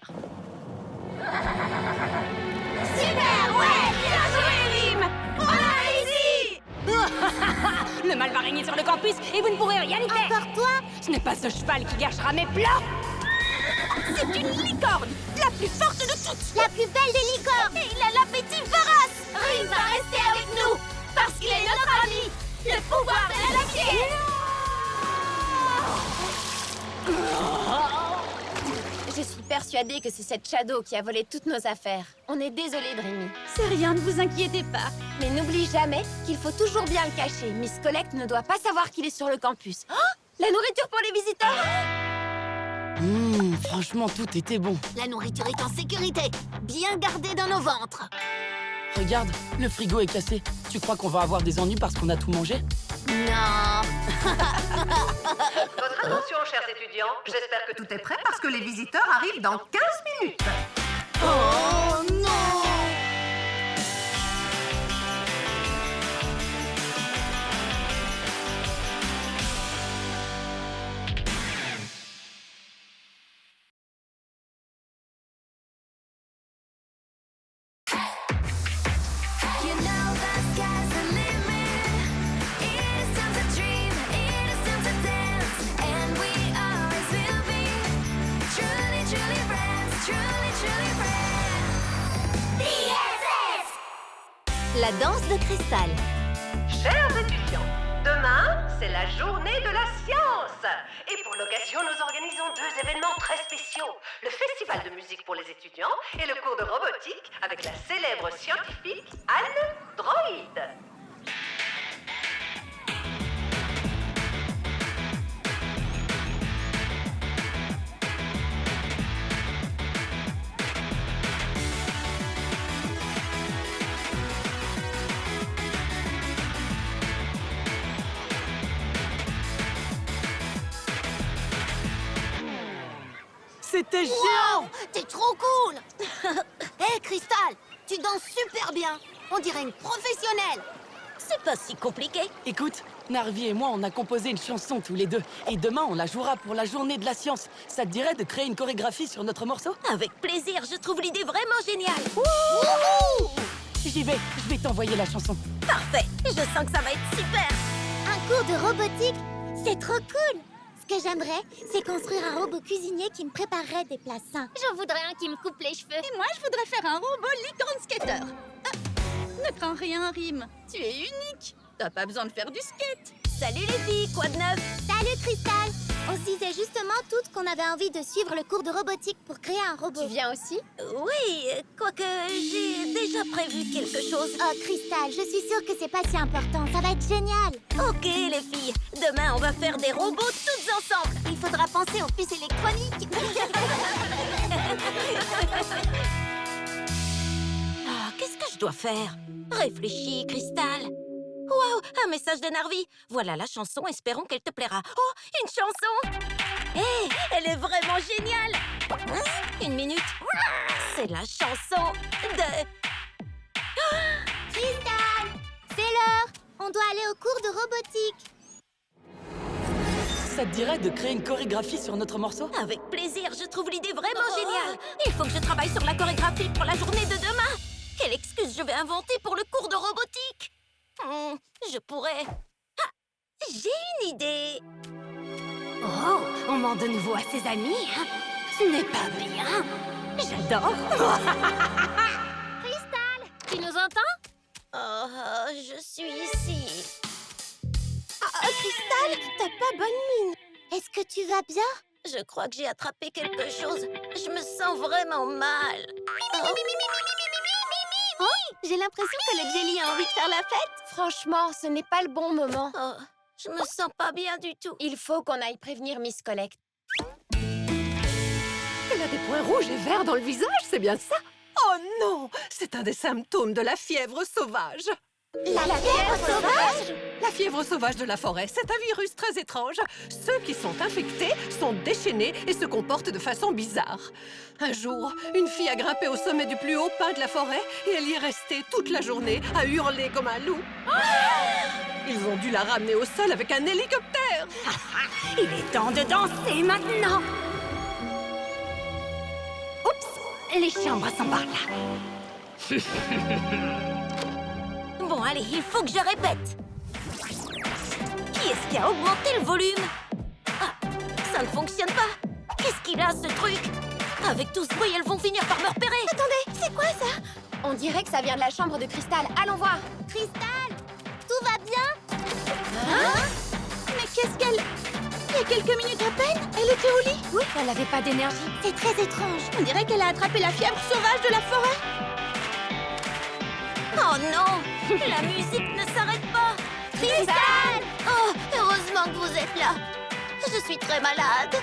Super, ouais. Bien joué, Rim. On a réussi. Le mal va régner sur le campus et vous ne pourrez rien y faire. Encore toi? Ce n'est pas ce cheval qui gâchera mes plats. C'est une licorne, la plus forte de toutes. La plus belle des licornes. Et il a l'appétit vorace. Rim va rester avec nous parce qu'il est notre ami. Le pouvoir de l'amitié. Je suis persuadée que c'est cette Shadow qui a volé toutes nos affaires. On est désolé, Dreamy. C'est rien, ne vous inquiétez pas. Mais n'oublie jamais qu'il faut toujours bien le cacher. Miss Collect ne doit pas savoir qu'il est sur le campus. Oh, la nourriture pour les visiteurs. Franchement, tout était bon. La nourriture est en sécurité, bien gardée dans nos ventres. Regarde, le frigo est cassé. Tu crois qu'on va avoir des ennuis parce qu'on a tout mangé? Non. Votre attention, chers étudiants. J'espère que tout est prêt parce que les visiteurs arrivent dans 15 minutes. Oh non. La danse de cristal. Chers étudiants, demain, c'est la journée de la science. Et pour l'occasion, nous organisons 2 événements très spéciaux. Le festival de musique pour les étudiants et le cours de robotique avec la célèbre scientifique Anne Droid. C'était géant! T'es trop cool. Hé, Cristal, tu danses super bien. On dirait une professionnelle. C'est pas si compliqué. Écoute, Narvi et moi, on a composé une chanson tous les deux. Et demain, on la jouera pour la journée de la science. Ça te dirait de créer une chorégraphie sur notre morceau? Avec plaisir, je trouve l'idée vraiment géniale. J'y vais, je vais t'envoyer la chanson. Parfait, je sens que ça va être super. Un cours de robotique, c'est trop cool. Ce que j'aimerais, c'est construire un robot cuisinier qui me préparerait des plats sains. J'en voudrais un qui me coupe les cheveux. Et moi, je voudrais faire un robot licorne skater. Ne crains rien, Rim. Tu es unique. T'as pas besoin de faire du skate. Salut les filles, quoi de neuf? Salut Cristal. On se disait justement toutes qu'on avait envie de suivre le cours de robotique pour créer un robot. Tu viens aussi? Oui, quoique j'ai déjà prévu quelque chose. Oh Cristal, je suis sûre que c'est pas si important. Ça va être génial. Ok les filles, demain on va faire des robots toutes ensemble. Il faudra penser aux puces électroniques. Qu'est-ce que je dois faire? Réfléchis, Cristal. Waouh, un message de Narvi. Voilà la chanson, espérons qu'elle te plaira. Oh, une chanson. Hé, elle est vraiment géniale. Une minute. C'est la chanson de... Cristal, c'est l'heure. On doit aller au cours de robotique. Ça te dirait de créer une chorégraphie sur notre morceau? Avec plaisir, je trouve l'idée vraiment géniale. Il faut que je travaille sur la chorégraphie pour la journée de demain. Quelle excuse je vais inventer pour le cours de robotique? Je pourrais... Ah, j'ai une idée. Oh, on ment de nouveau à ses amis, hein? Ce n'est pas bien. J'adore. Cristal, tu nous entends? Oh, je suis ici. Cristal, t'as pas bonne mine. Est-ce que tu vas bien? Je crois que j'ai attrapé quelque chose. Je me sens vraiment mal. Oh, j'ai l'impression que le Jelly a envie de faire la fête. Franchement, ce n'est pas le bon moment. Oh, je me sens pas bien du tout. Il faut qu'on aille prévenir Miss Collect. Elle a des points rouges et verts dans le visage, c'est bien ça? Oh Oh non! C'est un des symptômes de la fièvre sauvage. La fièvre sauvage? La fièvre sauvage de la forêt, c'est un virus très étrange. Ceux qui sont infectés sont déchaînés et se comportent de façon bizarre. Un jour, une fille a grimpé au sommet du plus haut pin de la forêt et elle y est restée toute la journée à hurler comme un loup. Ils ont dû la ramener au sol avec un hélicoptère. Il est temps de danser maintenant. Oups, les chambres sont par là. Bon, allez, il faut que je répète. Qui est-ce qui a augmenté le volume? Ah, ça ne fonctionne pas. Qu'est-ce qu'il a, ce truc? Avec tout ce bruit, elles vont finir par me repérer. Attendez, c'est quoi ça? On dirait que ça vient de la chambre de Cristal. Allons voir. Cristal, tout va bien? Hein? Mais qu'est-ce qu'elle... Il y a quelques minutes à peine, elle était au lit. Oui, elle n'avait pas d'énergie. C'est très étrange. On dirait qu'elle a attrapé la fièvre sauvage de la forêt. Oh non! La musique ne s'arrête pas! Cristal! Oh, heureusement que vous êtes là. Je suis très malade.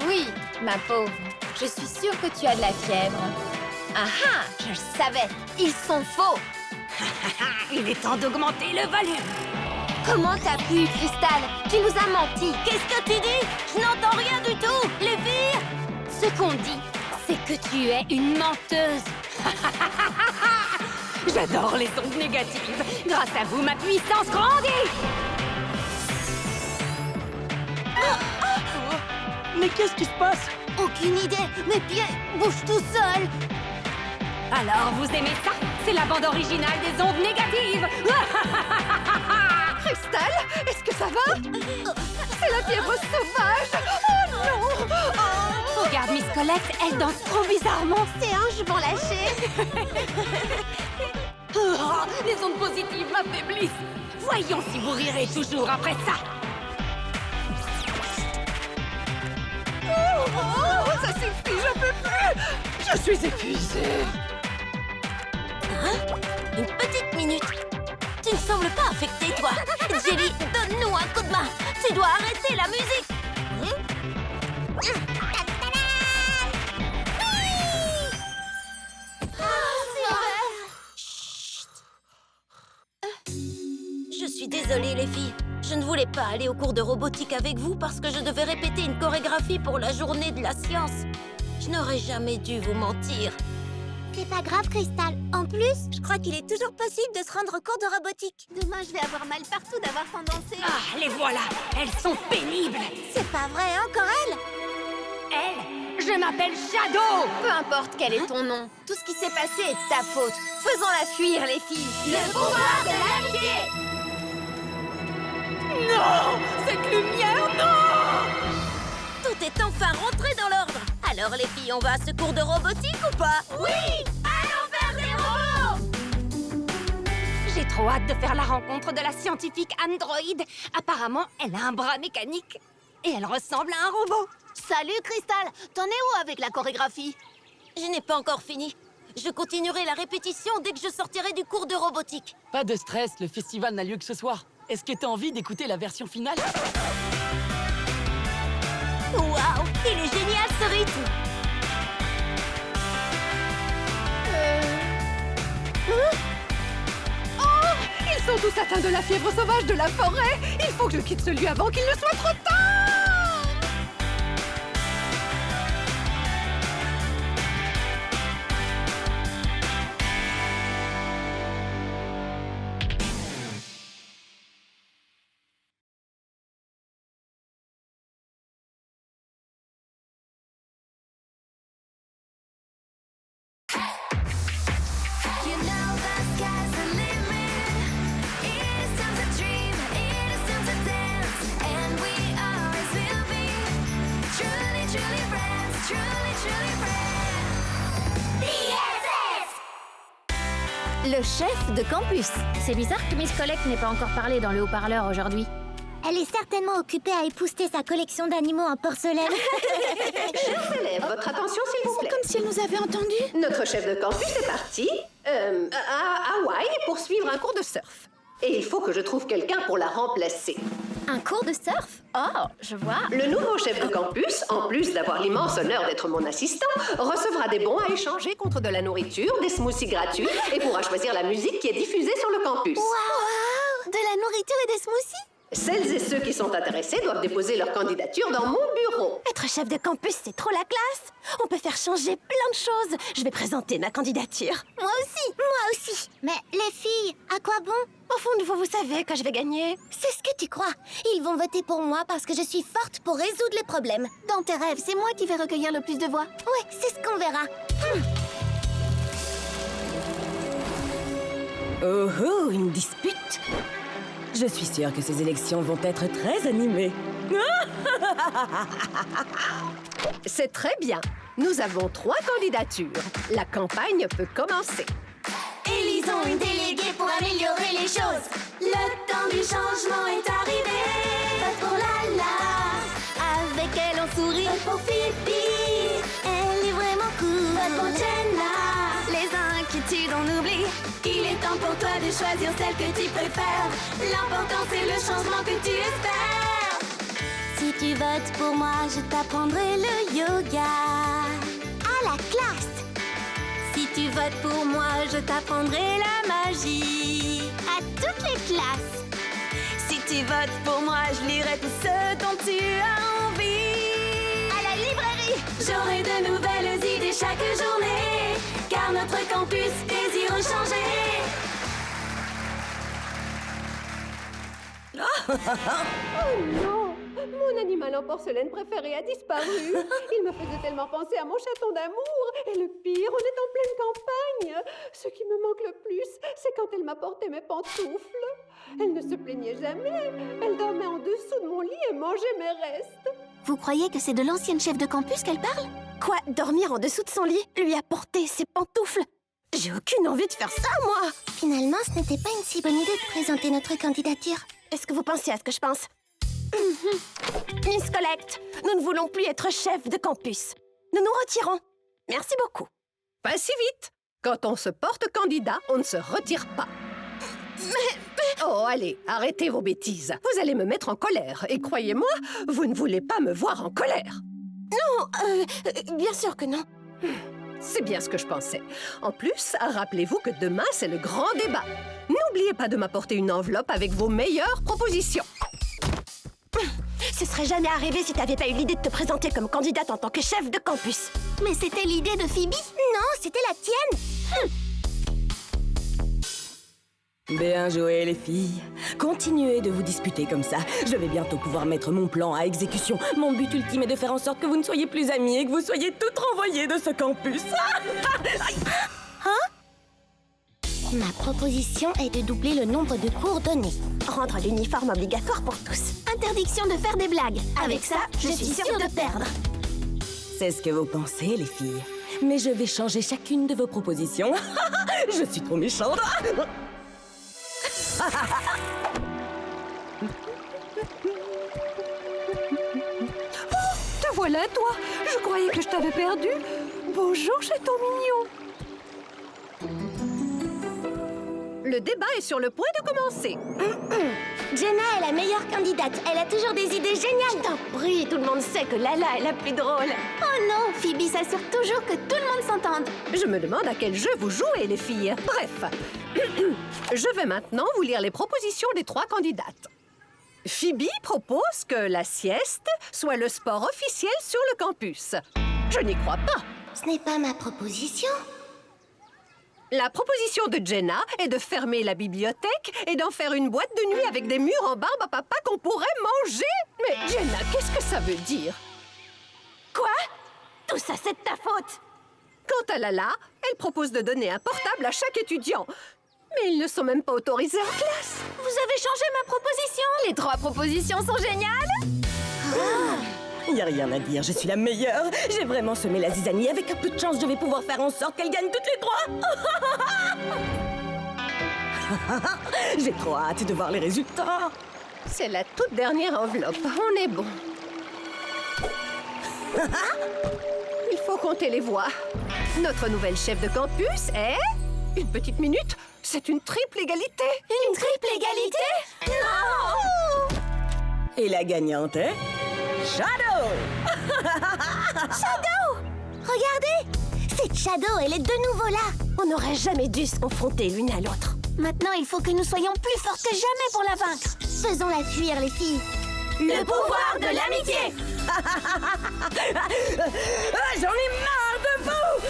Oui, ma pauvre. Je suis sûre que tu as de la fièvre. Ah ah, je le savais. Ils sont faux. Il est temps d'augmenter le volume. Comment t'as pu, Cristal? Tu nous as menti. Qu'est-ce que tu dis? Je n'entends rien du tout. Les filles! Ce qu'on dit, c'est que tu es une menteuse. J'adore les ondes négatives. Grâce à vous, ma puissance grandit. Mais qu'est-ce qui se passe? Aucune idée. Mes pieds bougent tout seuls. Alors, vous aimez ça? C'est la bande originale des ondes négatives. Cristal, est-ce que ça va? C'est la fièvre sauvage. Oh non! Oh. Regarde Miss Colette, elle danse trop bizarrement. Ces hanches vont lâcher. Oh, les ondes positives m'affaiblissent. Voyons si vous rirez toujours après ça. Oh, ça suffit, je peux plus! Je suis épuisée. Hein? Une petite minute. Tu ne sembles pas affectée, toi. Jelly, donne-nous un coup de main. Tu dois arrêter la musique. Je suis désolée, les filles. Je ne voulais pas aller au cours de robotique avec vous parce que je devais répéter une chorégraphie pour la journée de la science. Je n'aurais jamais dû vous mentir. C'est pas grave, Cristal. En plus, je crois qu'il est toujours possible de se rendre au cours de robotique. Demain, je vais avoir mal partout d'avoir tant dansé. Ah, les voilà. Elles sont pénibles. C'est pas vrai, encore elle? Elle, je m'appelle Shadow. Peu importe quel est ton nom, tout ce qui s'est passé est de ta faute. Faisons-la fuir, les filles. Le pouvoir de l'amitié! Non, cette lumière, non. Tout est enfin rentré dans l'ordre. Alors, les filles, on va à ce cours de robotique ou pas? Oui! Allons faire des robots! J'ai trop hâte de faire la rencontre de la scientifique Android. Apparemment, elle a un bras mécanique et elle ressemble à un robot. Salut, Cristal! T'en es où avec la chorégraphie? Je n'ai pas encore fini. Je continuerai la répétition dès que je sortirai du cours de robotique. Pas de stress, le festival n'a lieu que ce soir. Est-ce que t'as envie d'écouter la version finale? Waouh! Il est génial, ce rythme! Oh! Ils sont tous atteints de la fièvre sauvage de la forêt. Il faut que je quitte ce lieu avant qu'il ne soit trop tard. Le chef de campus. C'est bizarre que Miss Colette n'ait pas encore parlé dans le haut-parleur aujourd'hui. Elle est certainement occupée à épousseter sa collection d'animaux en porcelaine. Chers élèves, votre attention, s'il vous plaît. Comme si elle nous avait entendus. Notre chef de campus est parti à Hawaï pour suivre un cours de surf. Et il faut que je trouve quelqu'un pour la remplacer. Un cours de surf? Oh, je vois. Le nouveau chef de campus, en plus d'avoir l'immense honneur d'être mon assistant, recevra des bons à échanger contre de la nourriture, des smoothies gratuits et pourra choisir la musique qui est diffusée sur le campus. Wow! De la nourriture et des smoothies? Celles et ceux qui sont intéressés doivent déposer leur candidature dans mon bureau. Être chef de campus, c'est trop la classe. On peut faire changer plein de choses. Je vais présenter ma candidature. Moi aussi. Mais les filles, à quoi bon? Au fond de vous, vous savez que je vais gagner. C'est ce que tu crois. Ils vont voter pour moi parce que je suis forte pour résoudre les problèmes. Dans tes rêves, c'est moi qui vais recueillir le plus de voix. Ouais, c'est ce qu'on verra. Oh oh, une dispute. Je suis sûre que ces élections vont être très animées. C'est très bien. Nous avons 3 candidatures. La campagne peut commencer. Élisons une déléguée pour améliorer les choses. Le temps du changement est arrivé. Vote pour Lala. Avec elle on sourit. Vote pour Phoebe. Elle est vraiment cool. Vote pour Jenna. Les inquiétudes on oublie. Il est temps pour toi de choisir celle que tu préfères. L'important c'est le changement que tu espères. Si tu votes pour moi, je t'apprendrai le yoga. À la classe. Si tu votes pour moi, je t'apprendrai la magie. À toutes les classes. Si tu votes pour moi, je lirai tout ce dont tu as envie. À la librairie, j'aurai de nouvelles idées chaque journée. Car notre campus désire changer. Oh non! Mon animal en porcelaine préféré a disparu. Il me faisait tellement penser à mon chaton d'amour. Et le pire, on est en pleine campagne. Ce qui me manque le plus, c'est quand elle m'apportait mes pantoufles. Elle ne se plaignait jamais. Elle dormait en dessous de mon lit et mangeait mes restes. Vous croyez que c'est de l'ancienne chef de campus qu'elle parle? Quoi? Dormir en dessous de son lit? Lui apporter ses pantoufles? J'ai aucune envie de faire ça, moi! Finalement, ce n'était pas une si bonne idée de présenter notre candidature. Est-ce que vous pensez à ce que je pense? Miss Collect, nous ne voulons plus être chef de campus. Nous nous retirons. Merci beaucoup. Pas si vite. Quand on se porte candidat, on ne se retire pas. Oh, allez, arrêtez vos bêtises. Vous allez me mettre en colère. Et croyez-moi, vous ne voulez pas me voir en colère. Non, bien sûr que non. C'est bien ce que je pensais. En plus, rappelez-vous que demain, c'est le grand débat. N'oubliez pas de m'apporter une enveloppe avec vos meilleures propositions. Ce serait jamais arrivé si t'avais pas eu l'idée de te présenter comme candidate en tant que chef de campus. Mais c'était l'idée de Phoebe? Non, c'était la tienne. Bien joué, les filles. Continuez de vous disputer comme ça. Je vais bientôt pouvoir mettre mon plan à exécution. Mon but ultime est de faire en sorte que vous ne soyez plus amies et que vous soyez toutes renvoyées de ce campus. Ma proposition est de doubler le nombre de cours donnés. Rendre l'uniforme obligatoire pour tous. Interdiction de faire des blagues. Avec ça, je suis sûre de perdre. C'est ce que vous pensez, les filles. Mais je vais changer chacune de vos propositions. Je suis trop méchante. Te voilà, toi. Je croyais que je t'avais perdu. Bonjour, chaton mignon. Le débat est sur le point de commencer. Jenna est la meilleure candidate. Elle a toujours des idées géniales. Je t'en prie, tout le monde sait que Lala est la plus drôle. Oh non, Phoebe s'assure toujours que tout le monde s'entende. Je me demande à quel jeu vous jouez, les filles. Bref, je vais maintenant vous lire les propositions des 3 candidates. Phoebe propose que la sieste soit le sport officiel sur le campus. Je n'y crois pas. Ce n'est pas ma proposition. La proposition de Jenna est de fermer la bibliothèque et d'en faire une boîte de nuit avec des murs en barbe à papa qu'on pourrait manger. Mais Jenna, qu'est-ce que ça veut dire? Quoi? Tout ça, c'est de ta faute. Quant à Lala, elle propose de donner un portable à chaque étudiant. Mais ils ne sont même pas autorisés en classe. Vous avez changé ma proposition? Les 3 propositions sont géniales. Il n'y a rien à dire, je suis la meilleure. J'ai vraiment semé la zizanie. Avec un peu de chance, je vais pouvoir faire en sorte qu'elle gagne toutes les 3. J'ai trop hâte de voir les résultats. C'est la toute dernière enveloppe. On est bon. Il faut compter les voix. Notre nouvelle chef de campus est... Une petite minute. C'est une triple égalité. Une triple égalité? Non! Et la gagnante est... Shadow! Shadow! Regardez! C'est Shadow, elle est de nouveau là! On n'aurait jamais dû se confronter l'une à l'autre. Maintenant, il faut que nous soyons plus fortes que jamais pour la vaincre! Faisons-la fuir, les filles! Le pouvoir de l'amitié! J'en ai marre de vous!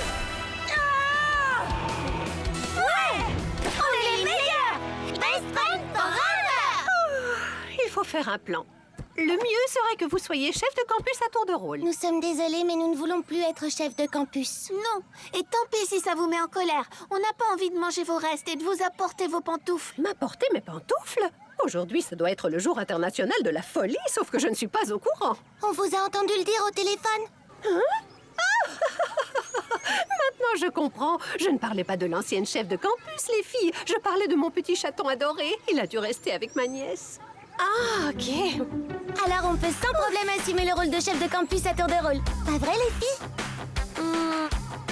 Ouais! On est les meilleurs! Best friends forever! Il faut faire un plan. Le mieux serait que vous soyez chef de campus à tour de rôle. Nous sommes désolés, mais nous ne voulons plus être chef de campus. Non, et tant pis si ça vous met en colère. On n'a pas envie de manger vos restes et de vous apporter vos pantoufles. M'apporter mes pantoufles? Aujourd'hui, ça doit être le jour international de la folie, sauf que je ne suis pas au courant. On vous a entendu le dire au téléphone. Maintenant, je comprends. Je ne parlais pas de l'ancienne chef de campus, les filles. Je parlais de mon petit chaton adoré. Il a dû rester avec ma nièce. Ah, ok. Alors on peut sans problème assumer le rôle de chef de campus à tour de rôle. Pas vrai, les filles?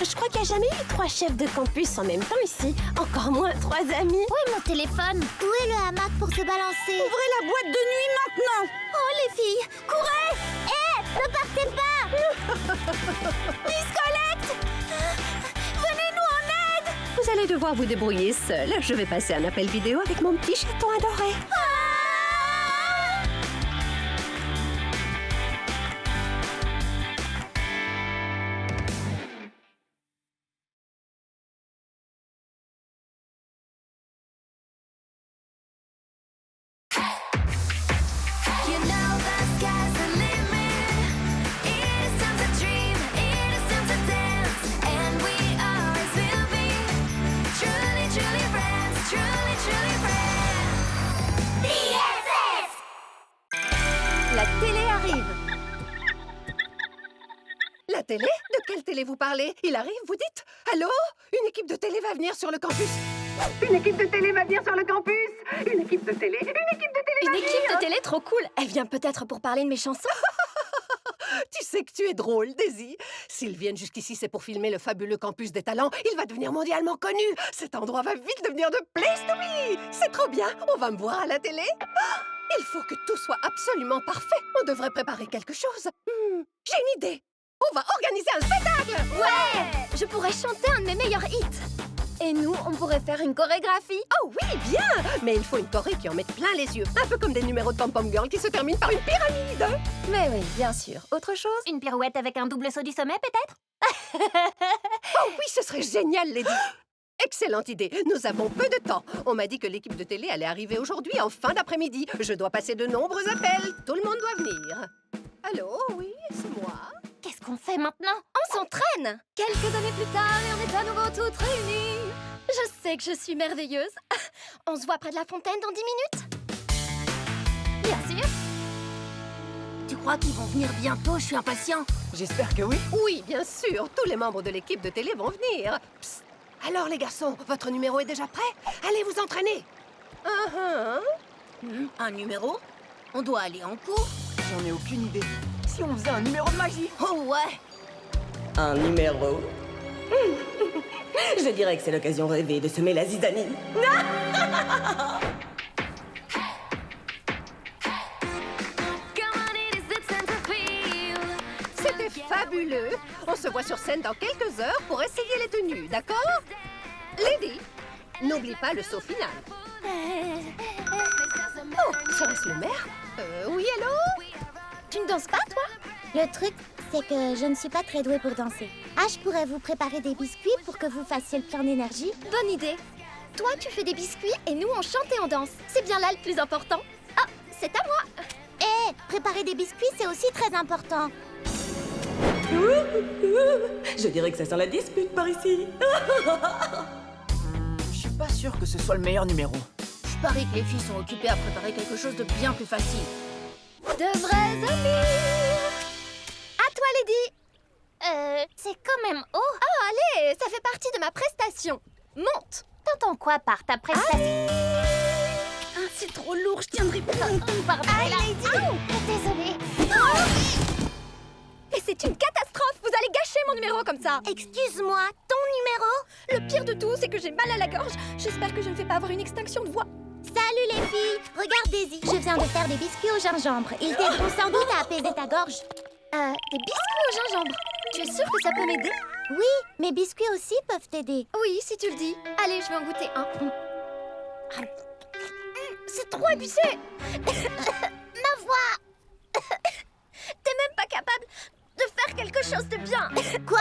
Je crois qu'il n'y a jamais eu 3 chefs de campus en même temps ici. Encore moins 3 amis. Où est mon téléphone? Où est le hamac pour se balancer? Ouvrez la boîte de nuit maintenant! Oh, les filles, courez! Ne partez pas! Miss Colette! Venez-nous en aide! Vous allez devoir vous débrouiller seul. Je vais passer un appel vidéo avec mon petit chaton adoré. La télé arrive. La télé? De quelle télé vous parlez? Il arrive, vous dites? Allô? Une équipe de télé va venir sur le campus. Une équipe de télé va venir sur le campus. Une équipe de télé. Une équipe de télé Une va équipe venir. de télé trop cool. Elle vient peut-être pour parler de mes chansons. Tu sais que tu es drôle, Daisy. S'ils viennent jusqu'ici, c'est pour filmer le fabuleux campus des talents. Il va devenir mondialement connu. Cet endroit va vite devenir de place to be. C'est trop bien. On va me voir à la télé. Ah, il faut que tout soit absolument parfait. On devrait préparer quelque chose. J'ai une idée. On va organiser un spectacle. Ouais! Je pourrais chanter un de mes meilleurs hits. Et nous, on pourrait faire une chorégraphie. Oh oui, bien. Mais il faut une choré qui en mette plein les yeux. Un peu comme des numéros de Pom-Pom Girl qui se terminent par une pyramide. Mais oui, bien sûr. Autre chose? Une pirouette avec un double saut du sommet, peut-être? Oh oui, ce serait génial, Lady. Excellente idée. Nous avons peu de temps. On m'a dit que l'équipe de télé allait arriver aujourd'hui en fin d'après-midi. Je dois passer de nombreux appels. Tout le monde doit venir. Allô, oui, c'est moi. Qu'est-ce qu'on fait maintenant? On s'entraîne. Quelques années plus tard et on est à nouveau toutes réunies. Je sais que je suis merveilleuse. On se voit près de la fontaine dans 10 minutes? Bien sûr. Tu crois qu'ils vont venir bientôt? Je suis impatient. J'espère que oui. Oui, bien sûr. Tous les membres de l'équipe de télé vont venir. Psst. Alors, les garçons, votre numéro est déjà prêt? Allez vous entraîner. Un numéro? On doit aller en cours? J'en ai aucune idée. Si on faisait un numéro de magie? Oh ouais! Un numéro. Je dirais que c'est l'occasion rêvée de semer la zizanie. C'était fabuleux. On se voit sur scène dans quelques heures pour essayer les tenues, d'accord? Lady, n'oublie pas le saut final. Oh, serait-ce le maire? Oui, allô? Tu ne danses pas, toi? Le truc, c'est que je ne suis pas très douée pour danser. Ah, je pourrais vous préparer des biscuits pour que vous fassiez le plein d'énergie. Bonne idée. Toi, tu fais des biscuits et nous, on chante et on danse. C'est bien là le plus important. Ah, c'est à moi. Préparer des biscuits, c'est aussi très important. Je dirais que ça sent la dispute par ici. Je suis pas sûr que ce soit le meilleur numéro. Je parie que les filles sont occupées à préparer quelque chose de bien plus facile. De vrais amis. À toi, Lady. C'est quand même haut. Oh, allez, ça fait partie de ma prestation. Monte. T'entends quoi par ta prestation? Ah, c'est trop lourd, je tiendrai plus longtemps. Pardon, Lady. Désolée. Et c'est une catastrophe. Vous allez gâcher mon numéro comme ça. Excuse-moi, ton numéro? Le pire de tout, c'est que j'ai mal à la gorge. J'espère que je ne vais pas avoir une extinction de voix. Salut les filles! Regarde Daisy, je viens de faire des biscuits au gingembre. Ils t'aideront sans doute à apaiser ta gorge. Des biscuits au gingembre. Tu es sûre que ça peut m'aider? Oui, mes biscuits aussi peuvent t'aider. Oui, si tu le dis. Allez, je vais en goûter un. C'est trop épicé. Ma voix! T'es même pas capable de faire quelque chose de bien. Quoi?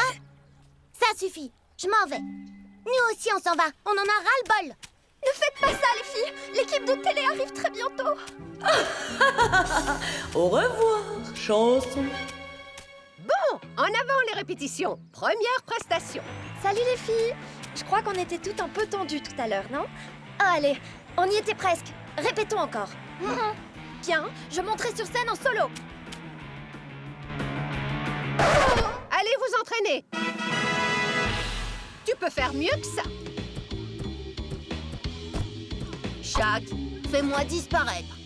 Ça suffit, je m'en vais. Nous aussi, on s'en va. On en a ras-le-bol. Ne faites pas ça, les filles. L'équipe de télé arrive très bientôt. Au revoir, chanson. Bon, en avant les répétitions. Première prestation. Salut les filles. Je crois qu'on était toutes un peu tendues tout à l'heure, non? Ah, allez, on y était presque. Répétons encore. Bien, je monterai sur scène en solo. Allez vous entraîner. Tu peux faire mieux que ça. Chac, fais-moi disparaître.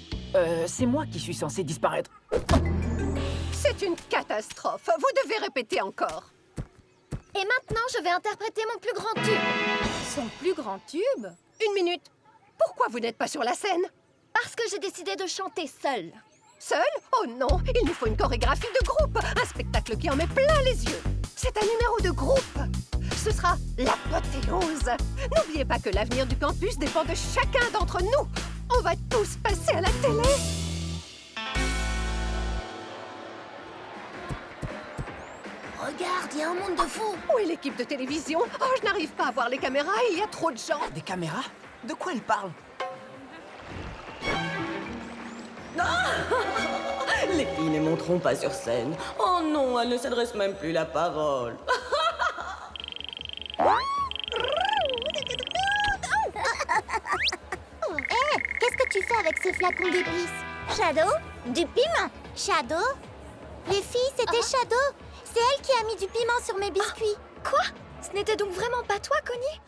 C'est moi qui suis censé disparaître. C'est une catastrophe. Vous devez répéter encore. Et maintenant, je vais interpréter mon plus grand tube. Son plus grand tube? 1 minute. Pourquoi vous n'êtes pas sur la scène? Parce que j'ai décidé de chanter seule. Seul? Oh non, il nous faut une chorégraphie de groupe. Un spectacle qui en met plein les yeux. C'est un numéro de groupe. Ce sera l'apothéose. N'oubliez pas que l'avenir du campus dépend de chacun d'entre nous. On va tous passer à la télé. Regarde, il y a un monde de fous. Où est l'équipe de télévision? Oh, je n'arrive pas à voir les caméras, il y a trop de gens. Des caméras? De quoi elle parle? Les filles ne monteront pas sur scène. Oh non, elles ne s'adressent même plus la parole. Qu'est-ce que tu fais avec ce flacon d'épices? Shadow? Du piment? Shadow? Les filles, c'était Shadow. C'est elle qui a mis du piment sur mes biscuits. Quoi? Ce n'était donc vraiment pas toi, Connie?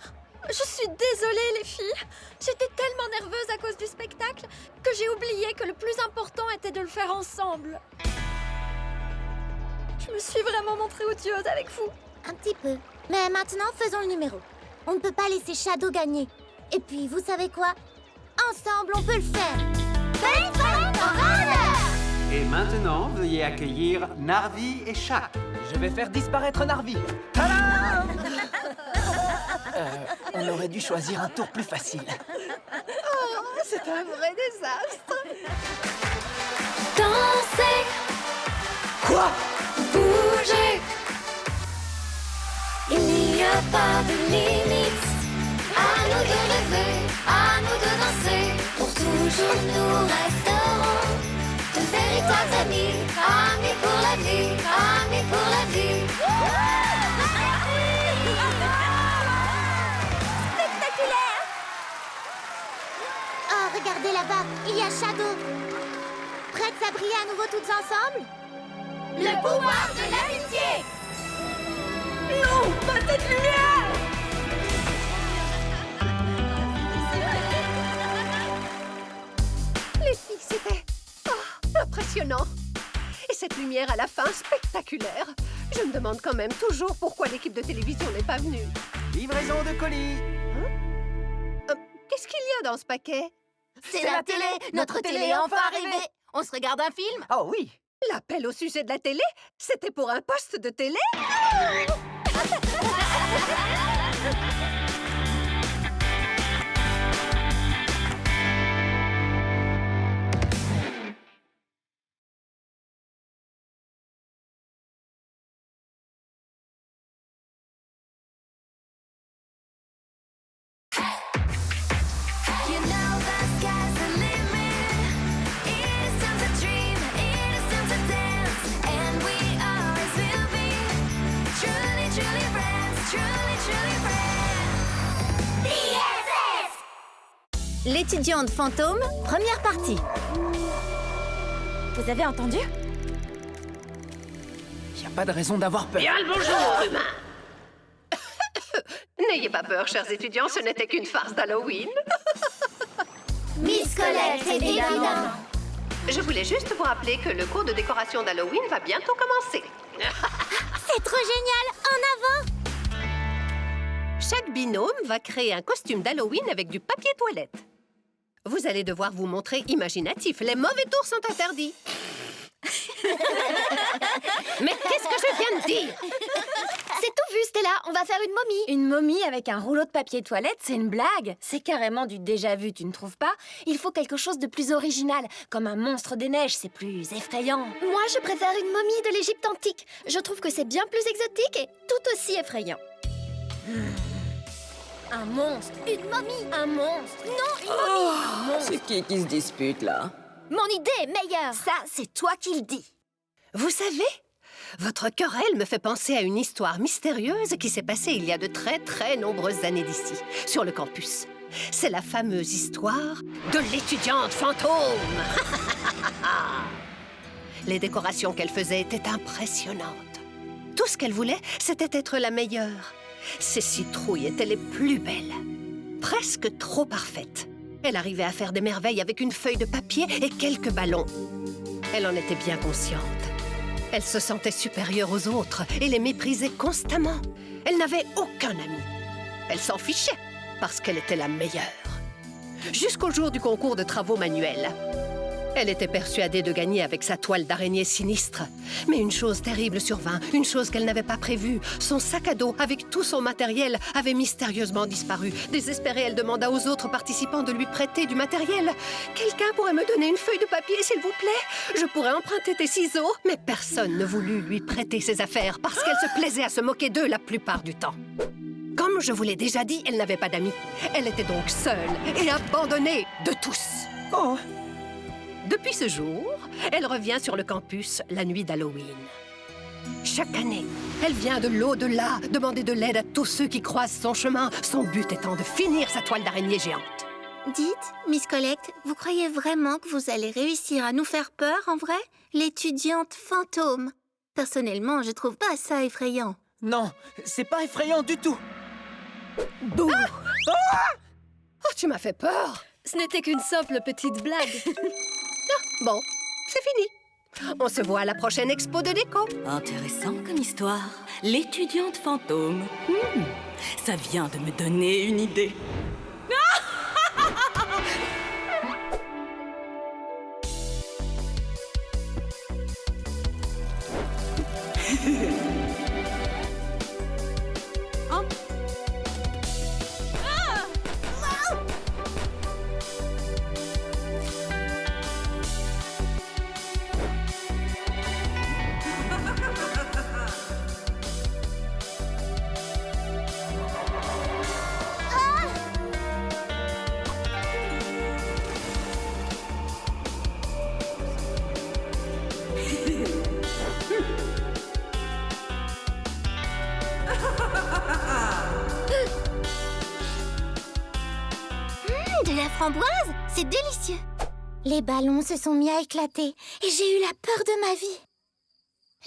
Je suis désolée, les filles. J'étais tellement nerveuse à cause du spectacle que j'ai oublié que le plus important était de le faire ensemble. Je me suis vraiment montrée odieuse avec vous. Un petit peu. Mais maintenant, faisons le numéro. On ne peut pas laisser Shadow gagner. Et puis, vous savez quoi? Ensemble, on peut le faire. Et maintenant, veuillez accueillir Narvi et Chac. Je vais faire disparaître Narvi. Tadam! On aurait dû choisir un tour plus facile. Oh, c'est un vrai désastre. Danser. Quoi? Bouger. Il n'y a pas de limite. À nous de rêver, à nous de danser. Pour toujours nous resterons de véritables amis. Amis pour la vie, amis pour la vie. Spectaculaire! Oh, regardez là-bas, il y a Shadow. Prêtes à briller à nouveau toutes ensemble? Le pouvoir de l'amitié. Non, pas cette lumière! Les filles, c'était impressionnant. Et cette lumière à la fin, spectaculaire. Je me demande quand même toujours pourquoi l'équipe de télévision n'est pas venue. Livraison de colis. Qu'est-ce qu'il y a dans ce paquet? C'est la télé! Notre télé est enfin arrivée! On se regarde un film? Oh oui. L'appel au sujet de la télé? C'était pour un poste de télé? L'étudiante fantôme, première partie. Vous avez entendu? Y a pas de raison d'avoir peur. Bien le bonjour, humain. N'ayez pas peur, chers étudiants, ce n'était qu'une farce d'Halloween. Miss Colette, évidemment. Je voulais juste vous rappeler que le cours de décoration d'Halloween va bientôt commencer. C'est trop génial! En avant! Chaque binôme va créer un costume d'Halloween avec du papier toilette. Vous allez devoir vous montrer imaginatif. Les mauvais tours sont interdits. Mais qu'est-ce que je viens de dire? C'est tout vu, Stella. On va faire une momie. Une momie avec un rouleau de papier toilette, c'est une blague. C'est carrément du déjà-vu, tu ne trouves pas? Il faut quelque chose de plus original, comme un monstre des neiges, c'est plus effrayant. Moi, je préfère une momie de l'Égypte antique. Je trouve que c'est bien plus exotique et tout aussi effrayant. Un monstre. Une momie. Un monstre. Non, une momie. Un monstre. C'est qui se dispute, là? Mon idée est meilleure. Ça, c'est toi qui le dis. Vous savez, votre querelle me fait penser à une histoire mystérieuse qui s'est passée il y a de très très nombreuses années d'ici, sur le campus. C'est la fameuse histoire de l'étudiante fantôme. Les décorations qu'elle faisait étaient impressionnantes. Tout ce qu'elle voulait, c'était être la meilleure. Ses citrouilles étaient les plus belles, presque trop parfaites. Elle arrivait à faire des merveilles avec une feuille de papier et quelques ballons. Elle en était bien consciente. Elle se sentait supérieure aux autres et les méprisait constamment. Elle n'avait aucun ami. Elle s'en fichait parce qu'elle était la meilleure. Jusqu'au jour du concours de travaux manuels. Elle était persuadée de gagner avec sa toile d'araignée sinistre. Mais une chose terrible survint, une chose qu'elle n'avait pas prévue. Son sac à dos, avec tout son matériel, avait mystérieusement disparu. Désespérée, elle demanda aux autres participants de lui prêter du matériel. « Quelqu'un pourrait me donner une feuille de papier, s'il vous plaît? Je pourrais emprunter tes ciseaux. » Mais personne ne voulut lui prêter ses affaires parce qu'elle se plaisait à se moquer d'eux la plupart du temps. Comme je vous l'ai déjà dit, elle n'avait pas d'amis. Elle était donc seule et abandonnée de tous. Oh! Depuis ce jour, elle revient sur le campus la nuit d'Halloween. Chaque année, elle vient de l'au-delà demander de l'aide à tous ceux qui croisent son chemin, son but étant de finir sa toile d'araignée géante. Dites, Miss Collect, vous croyez vraiment que vous allez réussir à nous faire peur, en vrai? L'étudiante fantôme. Personnellement, je trouve pas ça effrayant. Non, c'est pas effrayant du tout. Bouh! Oh, tu m'as fait peur! Ce n'était qu'une simple petite blague. Bon, c'est fini. On se voit à la prochaine expo de déco. Intéressant comme histoire. L'étudiante fantôme. Ça vient de me donner une idée. De la framboise? C'est délicieux. Les ballons se sont mis à éclater et j'ai eu la peur de ma vie.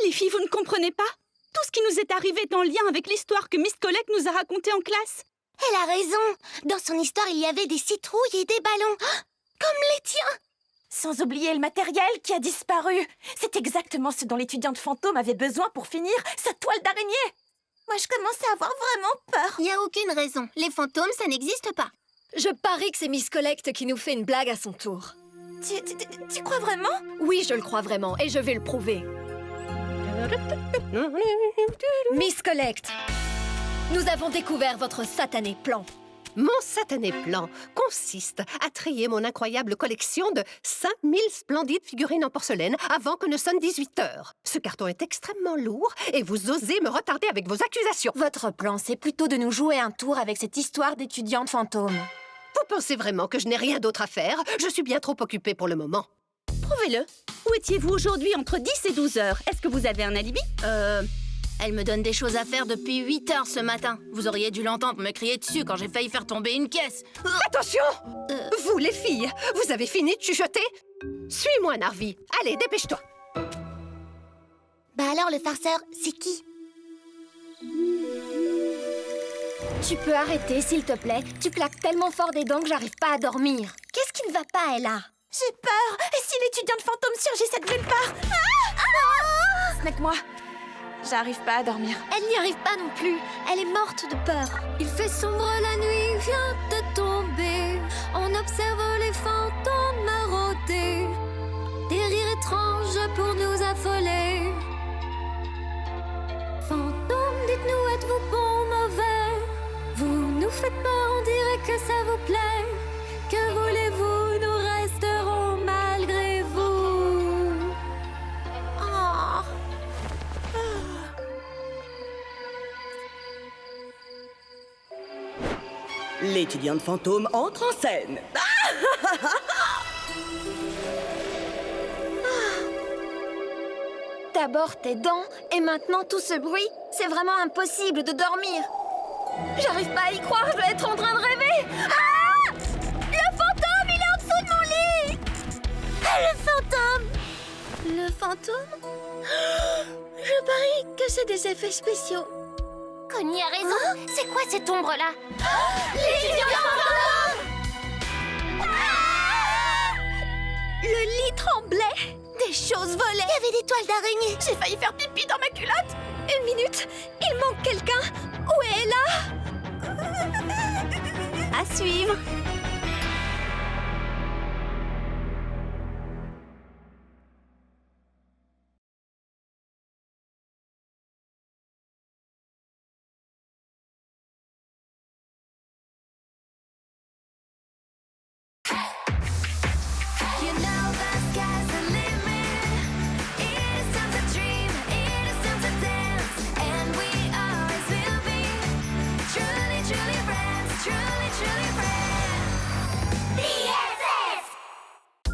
Les filles, vous ne comprenez pas? Tout ce qui nous est arrivé est en lien avec l'histoire que Miss Collect nous a racontée en classe. Elle a raison. Dans son histoire, il y avait des citrouilles et des ballons. Ah, comme les tiens. Sans oublier le matériel qui a disparu. C'est exactement ce dont l'étudiante fantôme avait besoin pour finir sa toile d'araignée. Moi, je commence à avoir vraiment peur. Il n'y a aucune raison. Les fantômes, ça n'existe pas. Je parie que c'est Miss Collect qui nous fait une blague à son tour. Tu crois vraiment? Oui, je le crois vraiment, et je vais le prouver. Miss Collect, nous avons découvert votre satané plan. Mon satané plan consiste à trier mon incroyable collection de 5000 splendides figurines en porcelaine avant que ne sonne 18 heures. Ce carton est extrêmement lourd et vous osez me retarder avec vos accusations. Votre plan, c'est plutôt de nous jouer un tour avec cette histoire d'étudiante fantôme. Vous pensez vraiment que je n'ai rien d'autre à faire? Je suis bien trop occupée pour le moment. Prouvez-le. Où étiez-vous aujourd'hui entre 10 et 12 heures? Est-ce que vous avez un alibi? Elle me donne des choses à faire depuis 8 heures ce matin. Vous auriez dû l'entendre me crier dessus quand j'ai failli faire tomber une caisse. Attention! Vous, les filles, vous avez fini de chuchoter? Suis-moi, Narvi. Allez, dépêche-toi. Bah alors, le farceur, c'est qui? Tu peux arrêter, s'il te plaît. Tu claques tellement fort des dents que j'arrive pas à dormir. Qu'est-ce qui ne va pas, Ella? J'ai peur. Et si l'étudiante fantôme surgissait de nulle part? Snack-moi. J'arrive pas à dormir. Elle n'y arrive pas non plus. Elle est morte de peur. Il fait sombre, la nuit vient de tomber. On observe les fantômes marauder. Des rires étranges pour nous affoler. Fantômes, dites-nous, êtes-vous bon ou mauvais? Vous nous faites peur, on dirait que ça vous plaît. Que voulez-vous, nous resterons malgré vous. Oh. L'étudiante fantôme entre en scène. D'abord tes dents, et maintenant tout ce bruit. C'est vraiment impossible de dormir. J'arrive pas à y croire, je dois être en train de rêver. Ah! Le fantôme, il est en dessous de mon lit. Ah, le fantôme. Le fantôme? Je parie que c'est des effets spéciaux. Connie a raison. C'est quoi cette ombre-là? L'étudiant fantôme! Le lit tremblait. Des choses volaient. Il y avait des toiles d'araignée. J'ai failli faire pipi dans ma culotte. Une minute, il manque quelqu'un. Où est Ella? À suivre.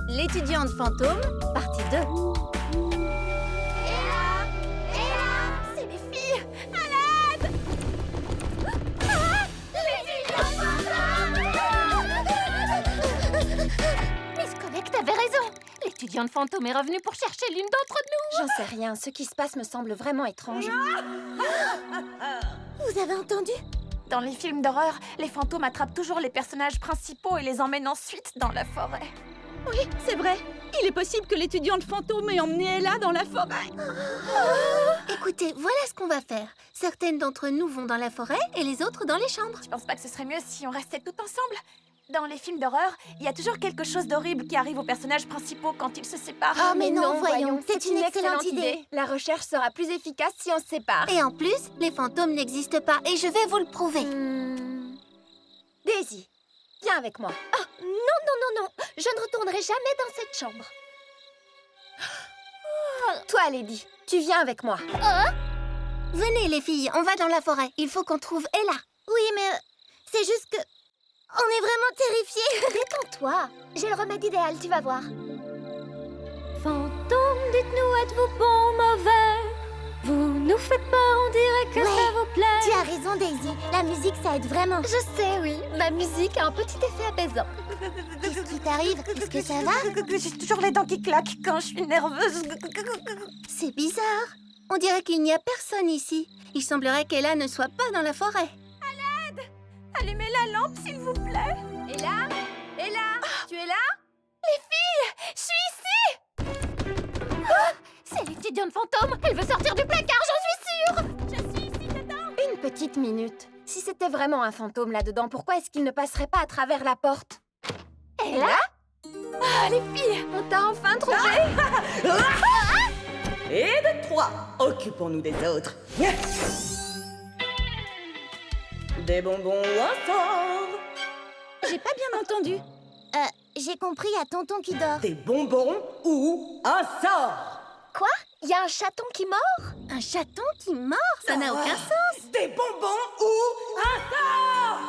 L'étudiante fantôme, partie 2. C'est mes filles. À l'aide. L'étudiant Miss Collect avait raison. L'étudiante fantôme est revenue pour chercher l'une d'entre nous. J'en sais rien, ce qui se passe me semble vraiment étrange. Vous avez entendu? Dans les films d'horreur, les fantômes attrapent toujours les personnages principaux et les emmènent ensuite dans la forêt. Oui, c'est vrai. Il est possible que l'étudiante fantôme ait emmené Ella dans la forêt. Écoutez, voilà ce qu'on va faire. Certaines d'entre nous vont dans la forêt et les autres dans les chambres. Tu penses pas que ce serait mieux si on restait tout ensemble? Dans les films d'horreur, il y a toujours quelque chose d'horrible qui arrive aux personnages principaux quand ils se séparent. Oh, mais non, voyons, c'est une excellente idée. La recherche sera plus efficace si on se sépare. Et en plus, les fantômes n'existent pas et je vais vous le prouver. Daisy, viens avec moi. Ah, non, non, non, non. Je ne retournerai jamais dans cette chambre. Toi, Lady, tu viens avec moi. Venez les filles, on va dans la forêt. Il faut qu'on trouve Ella. Oui, mais c'est juste que... On est vraiment terrifiés. Détends-toi. J'ai le remède idéal, tu vas voir. Fantôme, dites-nous, êtes-vous bon ou mauvais? Vous nous faites peur, on dirait que ça vous plaît. Tu as raison, Daisy. La musique, ça aide vraiment. Je sais, oui. Ma musique a un petit effet apaisant. Qu'est-ce qui t'arrive? Est-ce que ça va? J'ai toujours les dents qui claquent quand je suis nerveuse. C'est bizarre. On dirait qu'il n'y a personne ici. Il semblerait qu'Ella ne soit pas dans la forêt. Allumez la lampe, s'il vous plaît. Ella? Ella? Tu es là? Les filles, je suis ici. C'est l'étudiante fantôme. Elle veut sortir du placard, j'en suis sûre. Je suis ici dedans. Une petite minute. Si c'était vraiment un fantôme là-dedans, pourquoi est-ce qu'il ne passerait pas à travers la porte? Ella? Ah, les filles, On t'a enfin trouvé. Et de 3, occupons-nous des autres. Des bonbons ou un sort? J'ai pas bien entendu. J'ai compris à tonton qui dort. Des bonbons ou un sort? Quoi? Il y a un chaton qui mord? Un chaton qui mord? Ça n'a aucun sens. Des bonbons ou un sort?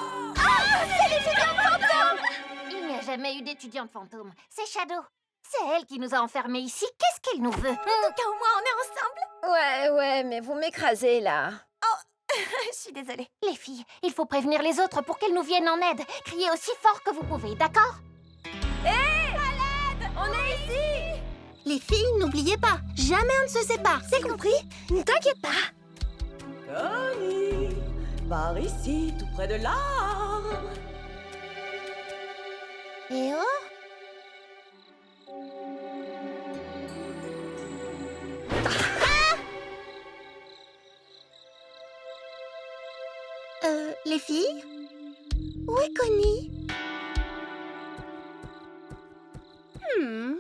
Il n'y a jamais eu d'étudiante fantôme. C'est Shadow. C'est elle qui nous a enfermés ici. Qu'est-ce qu'elle nous veut? En tout cas, au moins, on est ensemble. Ouais, mais vous m'écrasez, là. Je suis désolée. Les filles, il faut prévenir les autres pour qu'elles nous viennent en aide. Criez aussi fort que vous pouvez, d'accord? On est ici. Les filles, n'oubliez pas, jamais on ne se sépare. C'est compris? Ne t'inquiète pas. Connie, par ici, tout près de l'arbre. Et oh? Les filles? Où est Connie?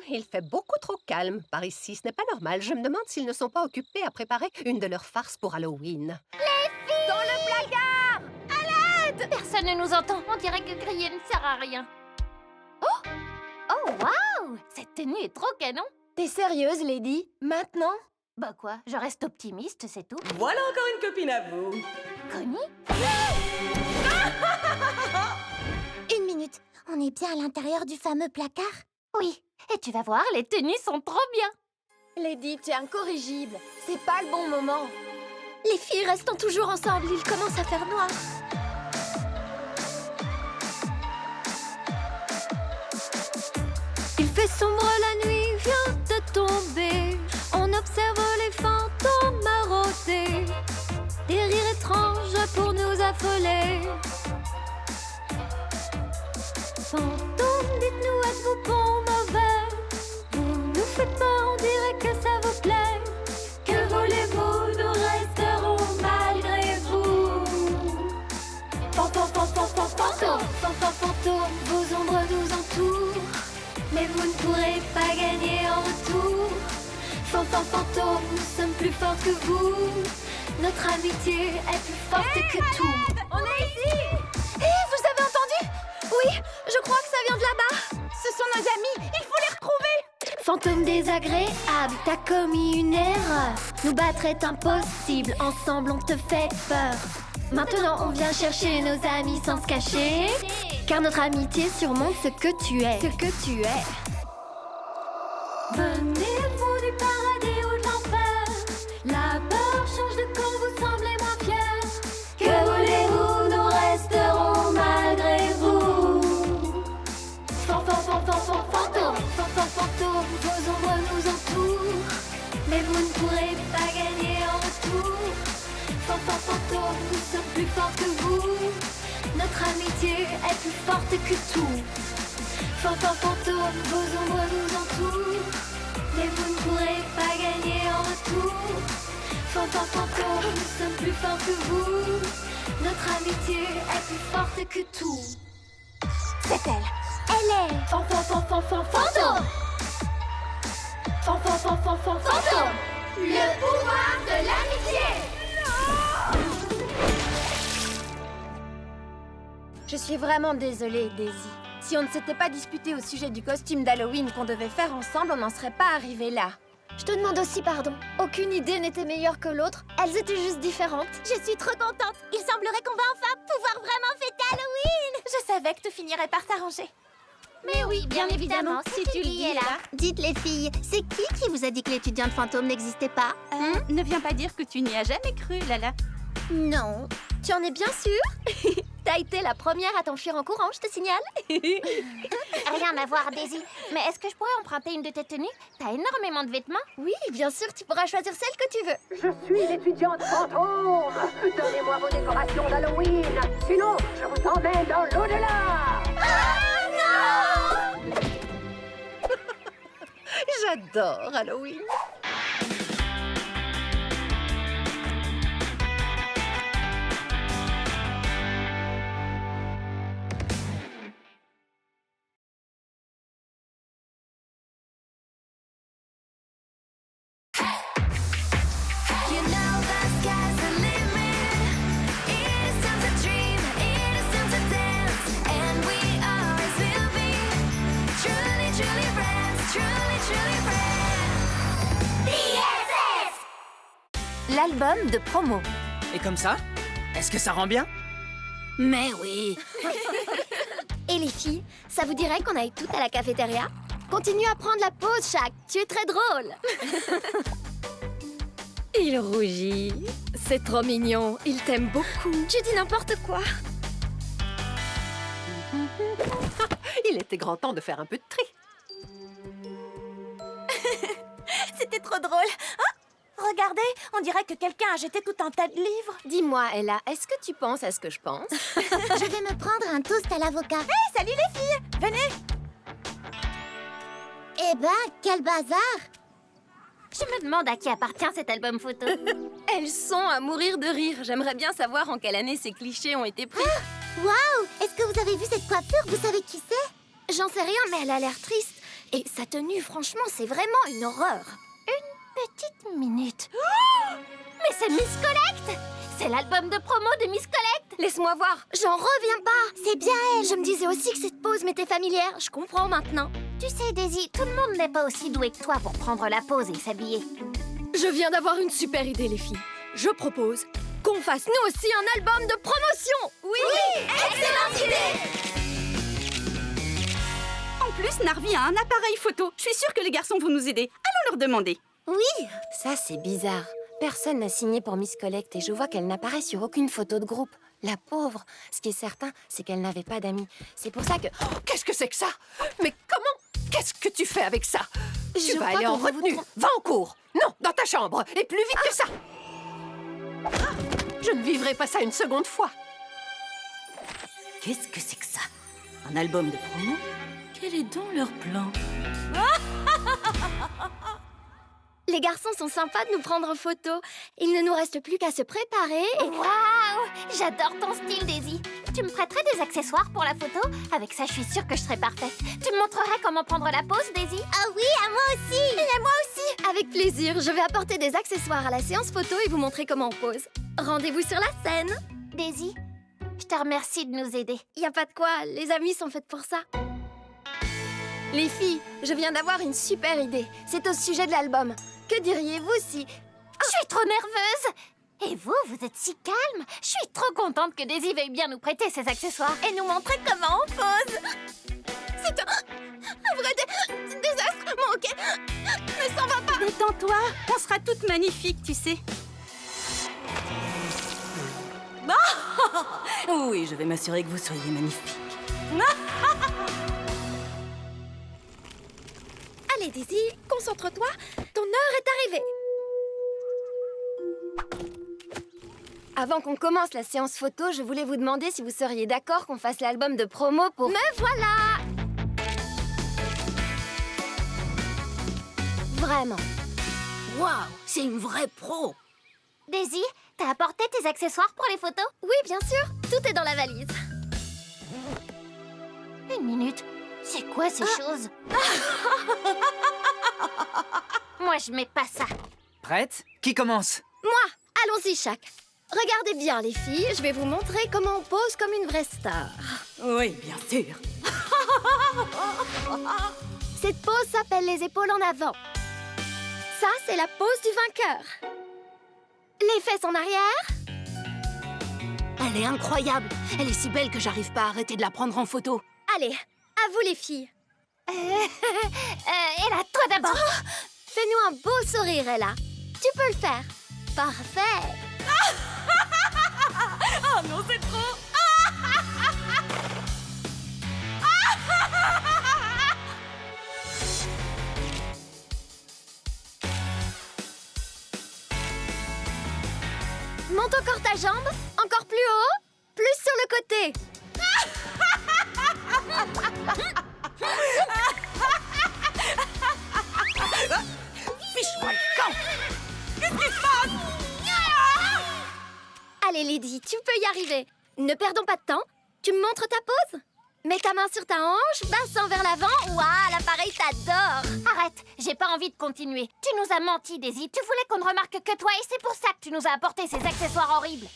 Il fait beaucoup trop calme par ici. Ce n'est pas normal. Je me demande s'ils ne sont pas occupés à préparer une de leurs farces pour Halloween. Dans le placard! À l'aide! Personne ne nous entend. On dirait que crier ne sert à rien. Oh! Oh, waouh! Cette tenue est trop canon. T'es sérieuse, Lady? Maintenant? Bah quoi, je reste optimiste, c'est tout. Voilà encore une copine à vous. Connie? Une minute, on est bien à l'intérieur du fameux placard? Oui, et tu vas voir, les tenues sont trop bien. Lady, tu es incorrigible. C'est pas le bon moment. Les filles restent toujours ensemble, il commence à faire noir. Il fait sombre, la nuit vient de tomber. On observe les fantômes marauder. Des rires étranges pour nous affoler. Fantômes, dites-nous, êtes-vous bon, mauvais? Vous nous faites peur, on dirait que ça vous plaît. Que voulez-vous, nous resterons malgré vous. Fantômes, vos ombres nous entourent. Mais vous ne pourrez pas gagner en retour. Fantômes, nous sommes plus forts que vous. Notre amitié est plus forte que tout. On est ici! Hé, vous avez entendu? Oui, je crois que ça vient de là-bas. Ce sont nos amis, il faut les retrouver. Fantôme désagréable, t'as commis une erreur. Nous battre est impossible, ensemble on te fait peur. Maintenant on vient chercher nos amis sans se cacher. Car notre amitié surmonte ce que tu es. Venez-vous du paradis ou de l'enfer? La peur change de camp, vous semblez moins fiers. Que voulez-vous, nous resterons malgré vous. Fantômes, vos ombres nous entourent. Mais vous ne pourrez pas gagner en retour. Fantômes, nous sommes plus forts que vous. Notre amitié est plus forte que tout. Fantômes, vos ombres nous entourent. Mais vous ne pourrez pas gagner en retour. Fantômes, nous sommes plus forts que vous. Notre amitié est plus forte que tout. C'est elle. Elle est fantôme. Fantôme. Le pouvoir de l'amitié. Je suis vraiment désolée, Daisy. Si on ne s'était pas disputé au sujet du costume d'Halloween qu'on devait faire ensemble, on n'en serait pas arrivé là. Je te demande aussi pardon. Aucune idée n'était meilleure que l'autre. Elles étaient juste différentes. Je suis trop contente. Il semblerait qu'on va enfin pouvoir vraiment fêter Halloween. Je savais que tout finirait par s'arranger. Mais oui, bien évidemment, si tu le dis est là. Dites les filles, c'est qui vous a dit que l'étudiante fantôme n'existait pas? Ne viens pas dire que tu n'y as jamais cru, Lala. Non. Tu en es bien sûre? T'as été la première à t'enfuir en courant, je te signale. Rien à voir, Daisy. Mais est-ce que je pourrais emprunter une de tes tenues? T'as énormément de vêtements. Oui, bien sûr, tu pourras choisir celle que tu veux. Je suis l'étudiante fantôme. Donnez-moi vos décorations d'Halloween. Sinon, je vous emmène dans l'au-delà. J'adore Halloween. L'album de promo. Et comme ça, est-ce que ça rend bien? Mais oui. Et les filles, ça vous dirait qu'on aille toutes à la cafétéria? Continue à prendre la pause, Shaq. Tu es très drôle. Il rougit. C'est trop mignon. Il t'aime beaucoup. Tu dis n'importe quoi. Il était grand temps de faire un peu de tri. C'était trop drôle. Hein? Regardez, on dirait que quelqu'un a jeté tout un tas de livres. Dis-moi, Ella, est-ce que tu penses à ce que je pense? Je vais me prendre un toast à l'avocat. Hey, salut les filles! Venez! Eh ben, quel bazar! Je me demande à qui appartient cet album photo. Elles sont à mourir de rire. J'aimerais bien savoir en quelle année ces clichés ont été pris. Waouh! Est-ce que vous avez vu cette coiffure? Vous savez qui c'est? J'en sais rien, mais elle a l'air triste. Et sa tenue, franchement, c'est vraiment une horreur. Petite minute. Oh, mais c'est Miss Collect! C'est l'album de promo de Miss Collect! Laisse-moi voir. J'en reviens pas. C'est bien elle! Je me disais aussi que cette pose m'était familière. Je comprends maintenant. Tu sais, Daisy, tout le monde n'est pas aussi doué que toi pour prendre la pose et s'habiller. Je viens d'avoir une super idée, les filles. Je propose qu'on fasse nous aussi un album de promotion. Oui, excellente idée. En plus, Narvi a un appareil photo. Je suis sûre que les garçons vont nous aider. Allons leur demander. Oui. Ça, c'est bizarre. Personne n'a signé pour Miss Collect et je vois qu'elle n'apparaît sur aucune photo de groupe. La pauvre. Ce qui est certain, c'est qu'elle n'avait pas d'amis. C'est pour ça que... Oh, qu'est-ce que c'est que ça? Mais comment? Qu'est-ce que tu fais avec ça? Tu vas crois aller en qu'on va vous retenue. Va en cours. Non, dans ta chambre. Et plus vite que ça. Je ne vivrai pas ça une seconde fois. Qu'est-ce que c'est que ça? Un album de promo? Quel est donc leur plan? Les garçons sont sympas de nous prendre en photo. Il ne nous reste plus qu'à se préparer et... Waouh! J'adore ton style, Daisy. Tu me prêterais des accessoires pour la photo? Avec ça, je suis sûre que je serais parfaite. Tu me montrerais comment prendre la pose, Daisy? Ah oui, à moi aussi! Et à moi aussi! Avec plaisir, je vais apporter des accessoires à la séance photo et vous montrer comment on pose. Rendez-vous sur la scène. Daisy, je te remercie de nous aider. Y a pas de quoi, les amis sont faites pour ça. Les filles, je viens d'avoir une super idée. C'est au sujet de l'album. Que diriez-vous si... Je suis trop nerveuse! Et vous, vous êtes si calme! Je suis trop contente que Daisy veuille bien nous prêter ses accessoires et nous montrer comment on pose! C'est un vrai désastre! Bon, ok, mais ça va pas! Détends-toi, on sera toutes magnifiques, tu sais. Oui, je vais m'assurer que vous soyez magnifiques. Allez, Daisy, concentre-toi. Ton heure est arrivée. Avant qu'on commence la séance photo, je voulais vous demander si vous seriez d'accord qu'on fasse l'album de promo pour... Me voilà! Vraiment. Waouh, c'est une vraie pro. Daisy, t'as apporté tes accessoires pour les photos? Oui, bien sûr. Tout est dans la valise. Une minute. C'est quoi ces choses? Moi, je mets pas ça. Prête? Qui commence? Moi! Allons-y, Shaq. Regardez bien, les filles. Je vais vous montrer comment on pose comme une vraie star. Oui, bien sûr. Cette pose s'appelle les épaules en avant. Ça, c'est la pose du vainqueur. Les fesses en arrière. Elle est incroyable. Elle est si belle que j'arrive pas à arrêter de la prendre en photo. Allez, à vous les filles. Ella, toi d'abord. Fais-nous un beau sourire, Ella. Tu peux le faire. Parfait. Oh non, c'est trop. Monte encore ta jambe. Encore plus haut. Plus sur le côté. Fiche-moi le camp. Qu'est-ce qui se passe? Allez, Lydie, tu peux y arriver. Ne perdons pas de temps. Tu me montres ta pose? Mets ta main sur ta hanche, bassin vers l'avant. Waouh, l'appareil t'adore. Arrête, j'ai pas envie de continuer. Tu nous as menti, Daisy. Tu voulais qu'on ne remarque que toi et c'est pour ça que tu nous as apporté ces accessoires horribles.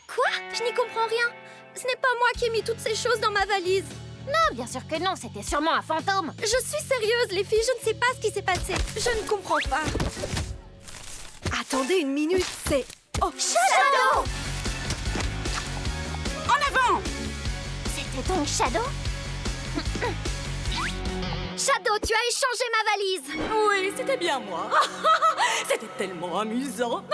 Quoi? Je n'y comprends rien. Ce n'est pas moi qui ai mis toutes ces choses dans ma valise. Non, bien sûr que non, c'était sûrement un fantôme. Je suis sérieuse, les filles, je ne sais pas ce qui s'est passé. Je ne comprends pas. Attendez une minute, c'est... Oh, Shadow! En avant! C'était donc Shadow? Shadow, tu as échangé ma valise. Oui, c'était bien moi. C'était tellement amusant.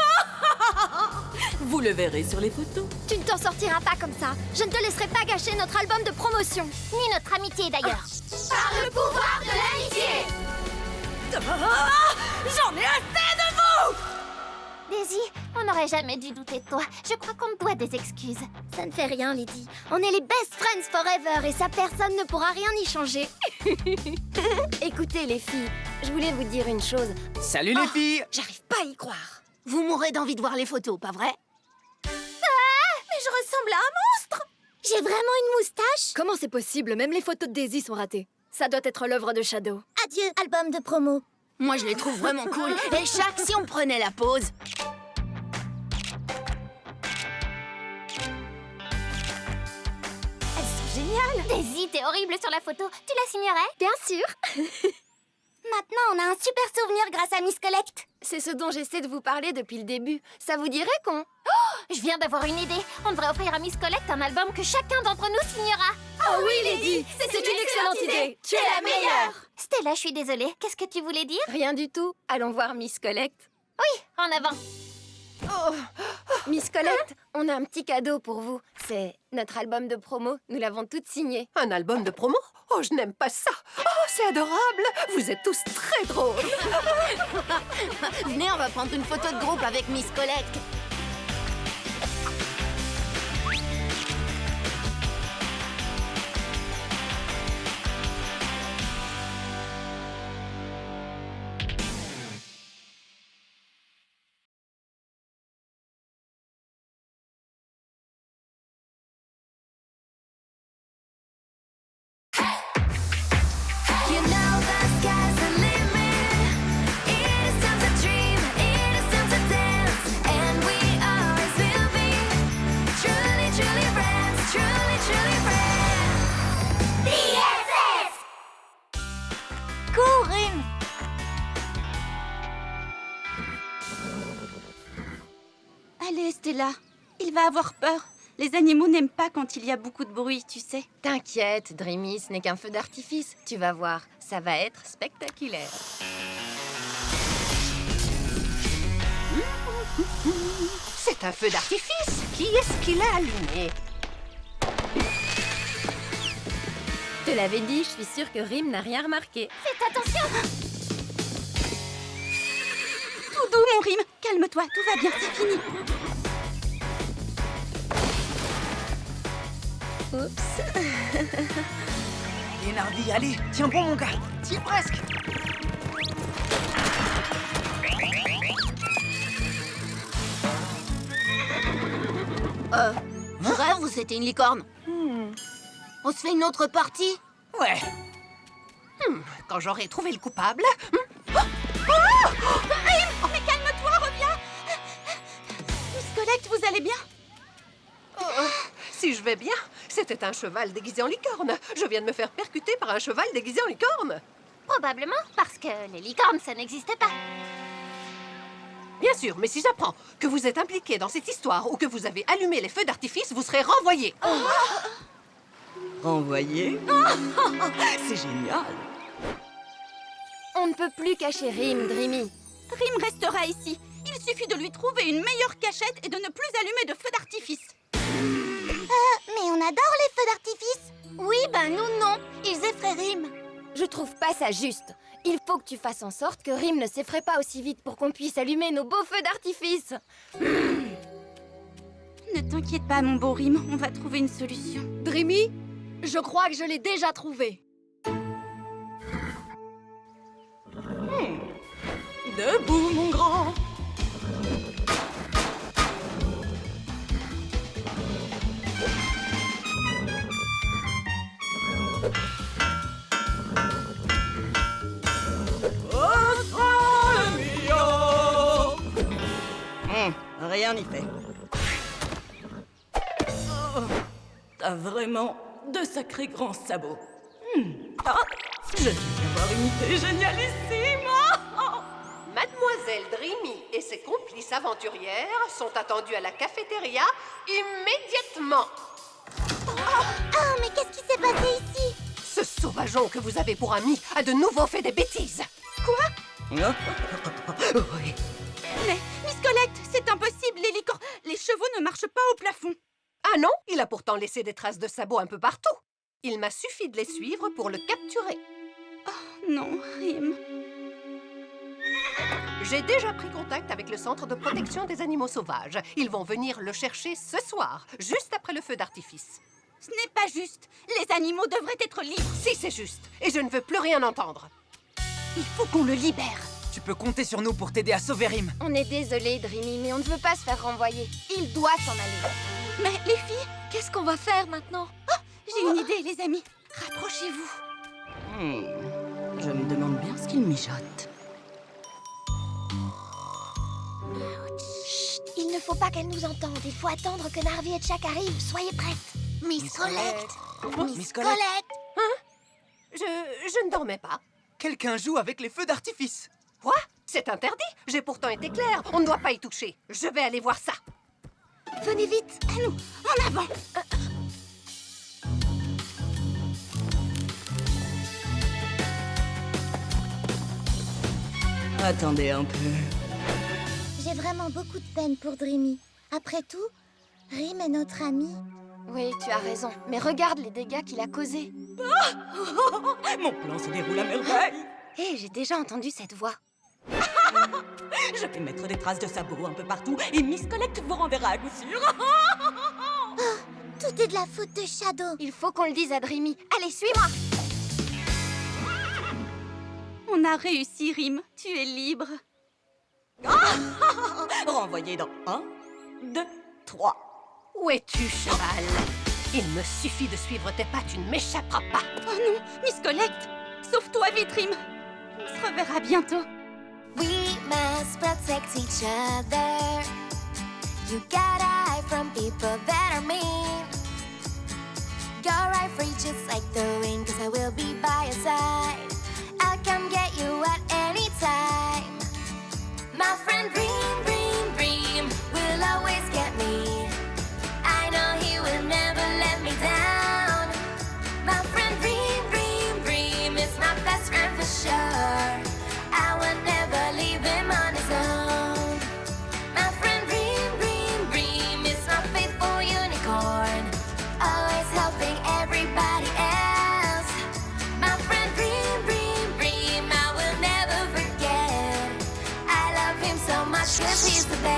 Vous le verrez sur les photos. Tu ne t'en sortiras pas comme ça. Je ne te laisserai pas gâcher notre album de promotion. Ni notre amitié, d'ailleurs. Par le pouvoir de l'amitié! J'en ai assez de vous! Daisy, on n'aurais jamais dû douter de toi. Je crois qu'on te doit des excuses. Ça ne fait rien, Lydie. On est les best friends forever et ça, personne ne pourra rien y changer. Écoutez, les filles, je voulais vous dire une chose. Salut les filles! J'arrive pas à y croire. Vous mourrez d'envie de voir les photos, pas vrai? Mais je ressemble à un monstre! J'ai vraiment une moustache? Comment c'est possible? Même les photos de Daisy sont ratées. Ça doit être l'œuvre de Shadow. Adieu, album de promo. Moi, je les trouve vraiment cool. Et Shaq, si on prenait la pause? Elles sont géniales! Daisy, t'es horrible sur la photo. Tu la signerais? Bien sûr! Maintenant, on a un super souvenir grâce à Miss Collect. C'est ce dont j'essaie de vous parler depuis le début. Ça vous dirait qu'on... Je viens d'avoir une idée. On devrait offrir à Miss Collect un album que chacun d'entre nous signera. Oh oui, Lady! C'est une excellente idée! Tu es la meilleure! Stella, je suis désolée. Qu'est-ce que tu voulais dire? Rien du tout. Allons voir Miss Collect. Oui, en avant. Miss Collect, on a un petit cadeau pour vous. C'est notre album de promo. Nous l'avons toutes signé. Un album de promo? Oh, je n'aime pas ça. Oh, c'est adorable. Vous êtes tous très drôles. Venez, on va prendre une photo de groupe avec Miss Collect. Allez, Stella, il va avoir peur. Les animaux n'aiment pas quand il y a beaucoup de bruit, tu sais. T'inquiète, Dreamy, ce n'est qu'un feu d'artifice. Tu vas voir, ça va être spectaculaire. C'est un feu d'artifice. Qui est-ce qui l'a allumé? Je te l'avais dit, je suis sûre que Rim n'a rien remarqué. Faites attention! Tout doux, mon Rim. Calme-toi, tout va bien, c'est fini. Oups. Allez, Narvi, allez, tiens bon, mon gars. Tiens presque. Je rêve ou c'était une licorne? On se fait une autre partie? Ouais. Quand j'aurai trouvé le coupable... Mais calme-toi, reviens. Miss Collect, vous allez bien? Si je vais bien, c'était un cheval déguisé en licorne. Je viens de me faire percuter par un cheval déguisé en licorne. Probablement parce que les licornes, ça n'existait pas. Bien sûr, mais si j'apprends que vous êtes impliqué dans cette histoire ou que vous avez allumé les feux d'artifice, vous serez renvoyé. Renvoyé? C'est génial! On ne peut plus cacher Rim, Dreamy. Rim restera ici. Il suffit de lui trouver une meilleure cachette et de ne plus allumer de feu d'artifice. Mais on adore les feux d'artifice. Oui, ben nous non. Ils effraient Rim. Je trouve pas ça juste. Il faut que tu fasses en sorte que Rim ne s'effraie pas aussi vite pour qu'on puisse allumer nos beaux feux d'artifice. Ne t'inquiète pas, mon beau Rim. On va trouver une solution. Dreamy, je crois que je l'ai déjà trouvé. Debout, mon grand! Rien n'y fait. Oh, t'as vraiment de sacrés grands sabots. Ah, je viens d'avoir une idée génialissime! Mademoiselle Dreamy et ses complices aventurières sont attendues à la cafétéria immédiatement. Oh, mais qu'est-ce qui s'est passé ici? Ce sauvageon que vous avez pour ami a de nouveau fait des bêtises. Oui. Mais, Miss Collect, c'est impossible. Les chevaux ne marchent pas au plafond. Ah non, il a pourtant laissé des traces de sabots un peu partout. Il m'a suffi de les suivre pour le capturer. Non, Rim. J'ai déjà pris contact avec le Centre de protection des animaux sauvages. Ils vont venir le chercher ce soir, juste après le feu d'artifice. Ce n'est pas juste. Les animaux devraient être libres. Si, c'est juste. Et je ne veux plus rien entendre. Il faut qu'on le libère. Tu peux compter sur nous pour t'aider à sauver Rim. On est désolé, Dreamy, mais on ne veut pas se faire renvoyer. Il doit s'en aller. Mais les filles, qu'est-ce qu'on va faire maintenant? Oh, j'ai une idée, les amis. Rapprochez-vous. Je me demande bien ce qu'il mijote. Chut, il ne faut pas qu'elle nous entende. Il faut attendre que Narvi et Chak arrivent. Soyez prêtes. Miss Collect. Miss Collect. Je ne dormais pas. Quelqu'un joue avec les feux d'artifice. Quoi? C'est interdit. J'ai pourtant été claire. On ne doit pas y toucher. Je vais aller voir ça. Venez vite, à nous, en avant. Attendez un peu. J'ai vraiment beaucoup de peine pour Dreamy. Après tout, Rim est notre ami. Oui, tu as raison. Mais regarde les dégâts qu'il a causés. Mon plan se déroule à merveille. Hé, j'ai déjà entendu cette voix. Je vais mettre des traces de sabots un peu partout et Miss Collect vous renverra à coup sûr. Tout est de la faute de Shadow. Il faut qu'on le dise à Dreamy. Allez, suis-moi. On a réussi, Rim. Tu es libre. Renvoyez dans 1, 2, 3. Où es-tu, cheval? Il me suffit de suivre tes pas, tu ne m'échapperas pas. Oh non, Miss Collect. Sauve-toi vite, Rim. On se reverra bientôt. We must protect each other. You gotta hide from people that are mean. You're right free just like the wind, 'cause I will be by your side. I'll come get you at any time. My friend Dream, Dream, Dream will always get me. I know he will never let me down. My friend Dream, Dream, Dream is my best friend for sure. I will never leave him on his own. My friend Dream, Dream, Dream is my faithful unicorn, always helping everybody else. My friend Dream, Dream, Dream, I will never forget. I love him so much 'cause he's the best.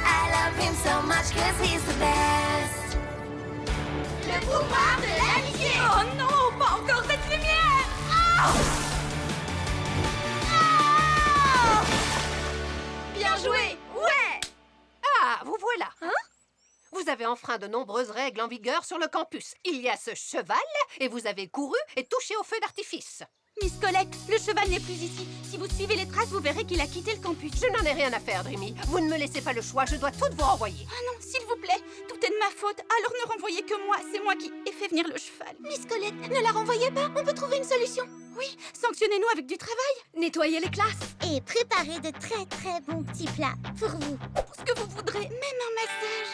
I love him so much 'cause he's the best. Le pouvoir de l'amitié. Oh non, pas encore cette lumière. Bien joué. Ouais. Ah, vous voilà. Vous avez enfreint de nombreuses règles en vigueur sur le campus. Il y a ce cheval, et vous avez couru et touché au feu d'artifice. Miss Collect, le cheval n'est plus ici. Si vous suivez les traces, vous verrez qu'il a quitté le campus. Je n'en ai rien à faire, Dreamy. Vous ne me laissez pas le choix, je dois toutes vous renvoyer. Ah non, s'il vous plaît, tout est de ma faute. Alors ne renvoyez que moi, c'est moi qui ai fait venir le cheval. Miss Collect, ne la renvoyez pas. On peut trouver une solution. Oui, sanctionnez-nous avec du travail. Nettoyez les classes. Et préparez de très très bons petits plats pour vous. Tout ce que vous voudrez, même un massage.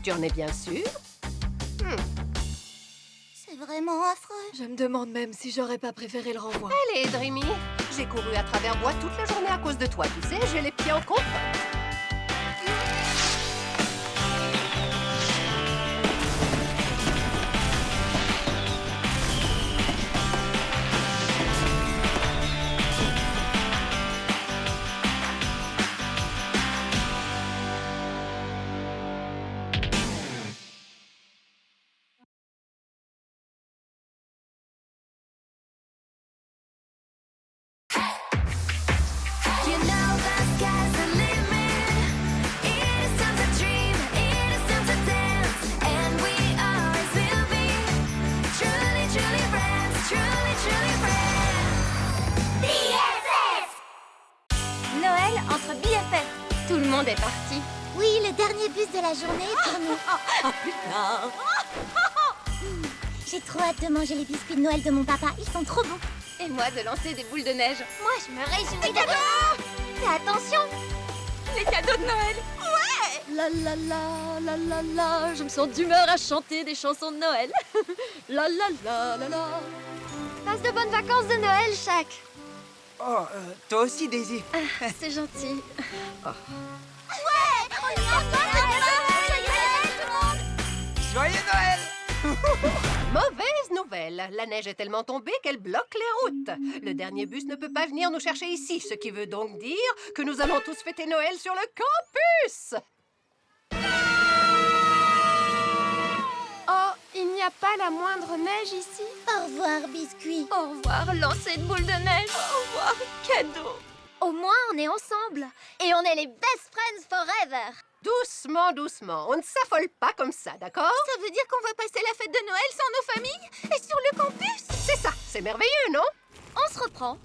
Tu en es bien sûr? C'est vraiment affreux. Je me demande même si j'aurais pas préféré le renvoi. Allez, Dreamy. J'ai couru à travers bois toute la journée à cause de toi, tu sais, j'ai les pieds en contre. You know the sky's the limit. It is time to dream, it is time to dance, and we always will be truly, truly friends, truly, truly friends. BFF! Noël entre BFF. Tout le monde est parti. Oui, le dernier bus de la journée est pour nous. À plus tard. J'ai trop hâte de manger les biscuits de Noël de mon papa. Ils sont trop bons. Et moi de lancer des boules de neige. Moi, je me réjouis de... Fais attention. Les cadeaux de Noël. Ouais. La la la la la la. Je me sens d'humeur à chanter des chansons de Noël. La la la la la. Passe de bonnes vacances de Noël, Chak. Oh, toi aussi, Daisy. C'est gentil. Joyeux Noël! Mauvaise nouvelle. La neige est tellement tombée qu'elle bloque les routes. Le dernier bus ne peut pas venir nous chercher ici, ce qui veut donc dire que nous allons tous fêter Noël sur le campus. Oh, il n'y a pas la moindre neige ici. Au revoir, biscuit. Au revoir, lancer de boules de neige. Au revoir, cadeau. Au moins, on est ensemble. Et on est les best friends forever. Doucement, doucement. On ne s'affole pas comme ça, d'accord? Ça veut dire qu'on va passer la fête de Noël sans nos familles et sur le campus? C'est ça, c'est merveilleux, non? On se reprend.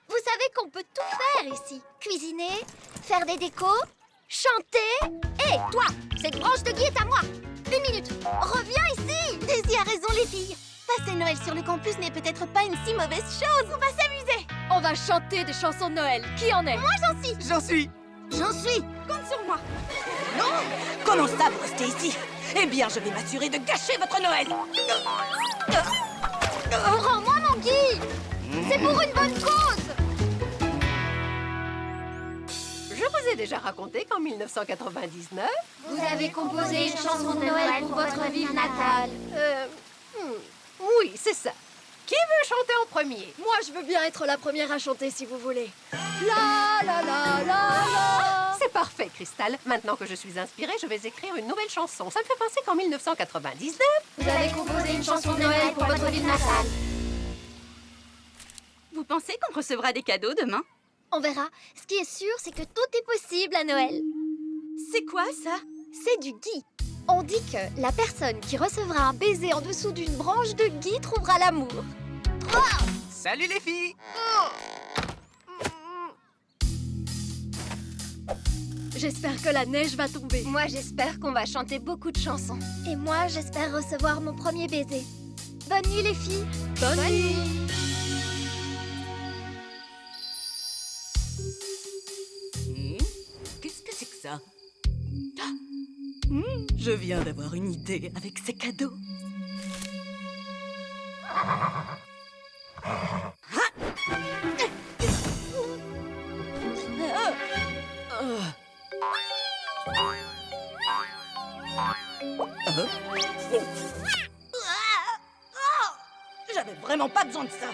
Vous savez qu'on peut tout faire ici. Cuisiner, faire des décos, chanter. Hé, toi, cette branche de gui est à moi. 1 minute, reviens ici. Daisy a raison, les filles. Passer Noël sur le campus n'est peut-être pas une si mauvaise chose. On va s'amuser. On va chanter des chansons de Noël. Qui en est? Moi, j'en suis. J'en suis. J'en suis. Compte sur moi. Comment ça, vous restez ici? Eh bien, je vais m'assurer de gâcher votre Noël. Rends-moi mon gui. C'est pour une bonne cause. Je vous ai déjà raconté qu'en 1999... Vous avez composé une chanson de Noël pour votre ville natale. Oui, c'est ça. Qui veut chanter en premier? Moi, je veux bien être la première à chanter si vous voulez. La la la la la. C'est parfait, Cristal. Maintenant que je suis inspirée, je vais écrire une nouvelle chanson. Ça me fait penser qu'en 1999... Vous avez composé une chanson de Noël pour votre ville natale. Vous pensez qu'on recevra des cadeaux demain? On verra. Ce qui est sûr, c'est que tout est possible à Noël. C'est quoi, ça? C'est du gui. On dit que la personne qui recevra un baiser en dessous d'une branche de gui trouvera l'amour. Salut les filles. J'espère que la neige va tomber. Moi, j'espère qu'on va chanter beaucoup de chansons. Et moi, j'espère recevoir mon premier baiser. Bonne nuit, les filles. Bonne nuit. Qu'est-ce que c'est que ça? Je viens d'avoir une idée avec ces cadeaux. J'avais vraiment pas besoin de ça.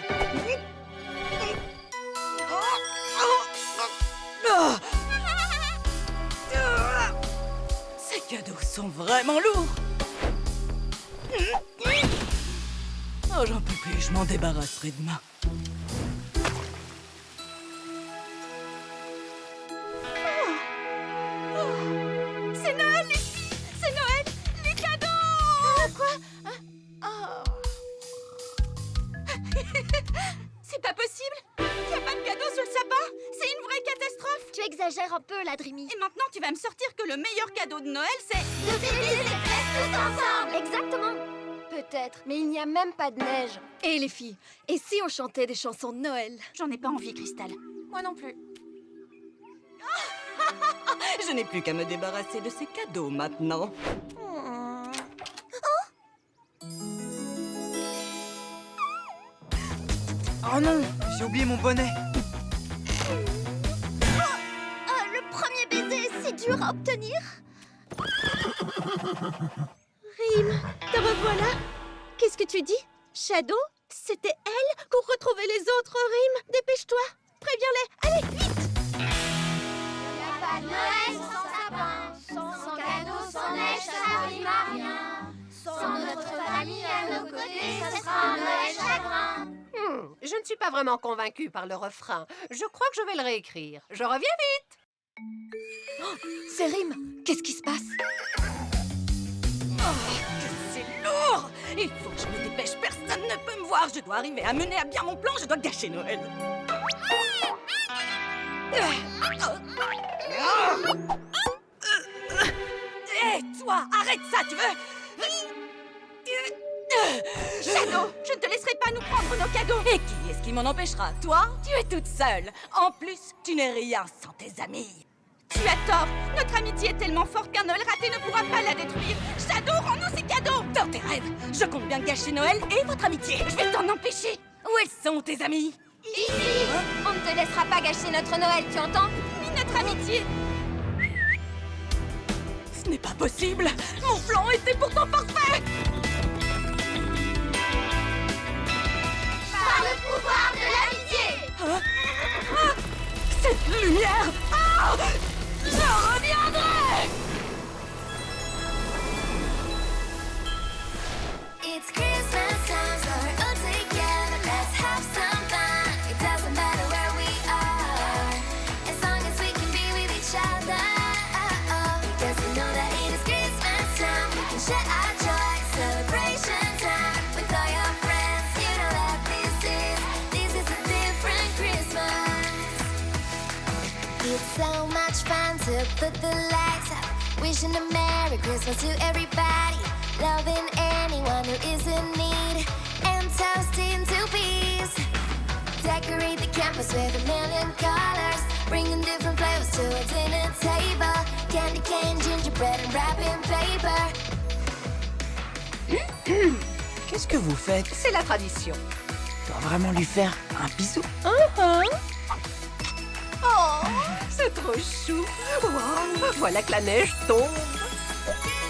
Ces cadeaux sont vraiment lourds. Oh, j'en peux plus, je m'en débarrasserai demain. C'est Noël, les filles. C'est Noël. Les cadeaux. Quoi? C'est pas possible. Y a pas de cadeaux sous le sapin. C'est une vraie catastrophe. Tu exagères un peu, la Dreamy. Et maintenant, tu vas me sortir que le meilleur cadeau de Noël, c'est... De fêter les fêtes tout ensemble. Exactement. Peut-être, mais il n'y a même pas de neige. Et les filles, et si on chantait des chansons de Noël? J'en ai pas envie, Cristal. Moi non plus. Je n'ai plus qu'à me débarrasser de ces cadeaux maintenant. Oh non, j'ai oublié mon bonnet. Le premier baiser, c'est dur à obtenir. Rime, te revoilà. Qu'est-ce que tu dis? Shadow? C'était elle? Pour retrouver les autres, Rime. Dépêche-toi. Préviens-les. Allez, vite. Pas de Noël sans sapin, sans cadeaux, sans neige, ça rime à rien. Sans notre famille à nos côtés, ce sera un Noël chagrin. Je ne suis pas vraiment convaincue par le refrain. Je crois que je vais le réécrire. Je reviens vite. C'est Rime. Qu'est-ce qui se passe? C'est lourd! Il faut que je me dépêche, personne ne peut me voir. Je dois arriver à mener à bien mon plan, je dois gâcher Noël. Hé, toi, arrête ça, tu veux? Shadow, je ne te laisserai pas nous prendre nos cadeaux. Et qui est-ce qui m'en empêchera? Toi? Tu es toute seule. En plus, tu n'es rien sans tes amis. Tu as tort. Notre amitié est tellement forte qu'un Noël raté ne pourra pas la détruire. Shadow, rends-nous ces cadeaux. Dans tes rêves, je compte bien gâcher Noël et votre amitié. Je vais t'en empêcher. Où elles sont, tes amis? Ici. On ne te laissera pas gâcher notre Noël, tu entends? Ni notre amitié. Ce n'est pas possible. Mon plan était pourtant parfait. lumière. Ah! Je reviendrai. It's Christmas time, so we're all together. Let's have some fun. It doesn't matter where we are, as long as we can be with each other. Because we know that it is Christmas time. We can share our joy, celebration time with all your friends. You know that this is a different Christmas. It's so much fun to put the lights up, wishing a Merry Christmas to everybody, loving anyone who is in need, and toasting to peace. Decorate the campus with a million colors, bringing different flavors to a dinner table. Candy cane, gingerbread, and wrapping paper. Qu'est-ce que vous faites? C'est la tradition. Je dois vraiment lui faire un bisou. Oh, c'est trop chou. Wow, voilà que la neige tombe.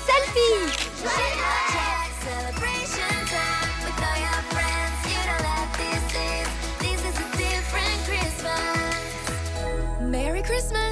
Selfie! Celebration time with all your friends. You know that this is a different Christmas. Merry Christmas!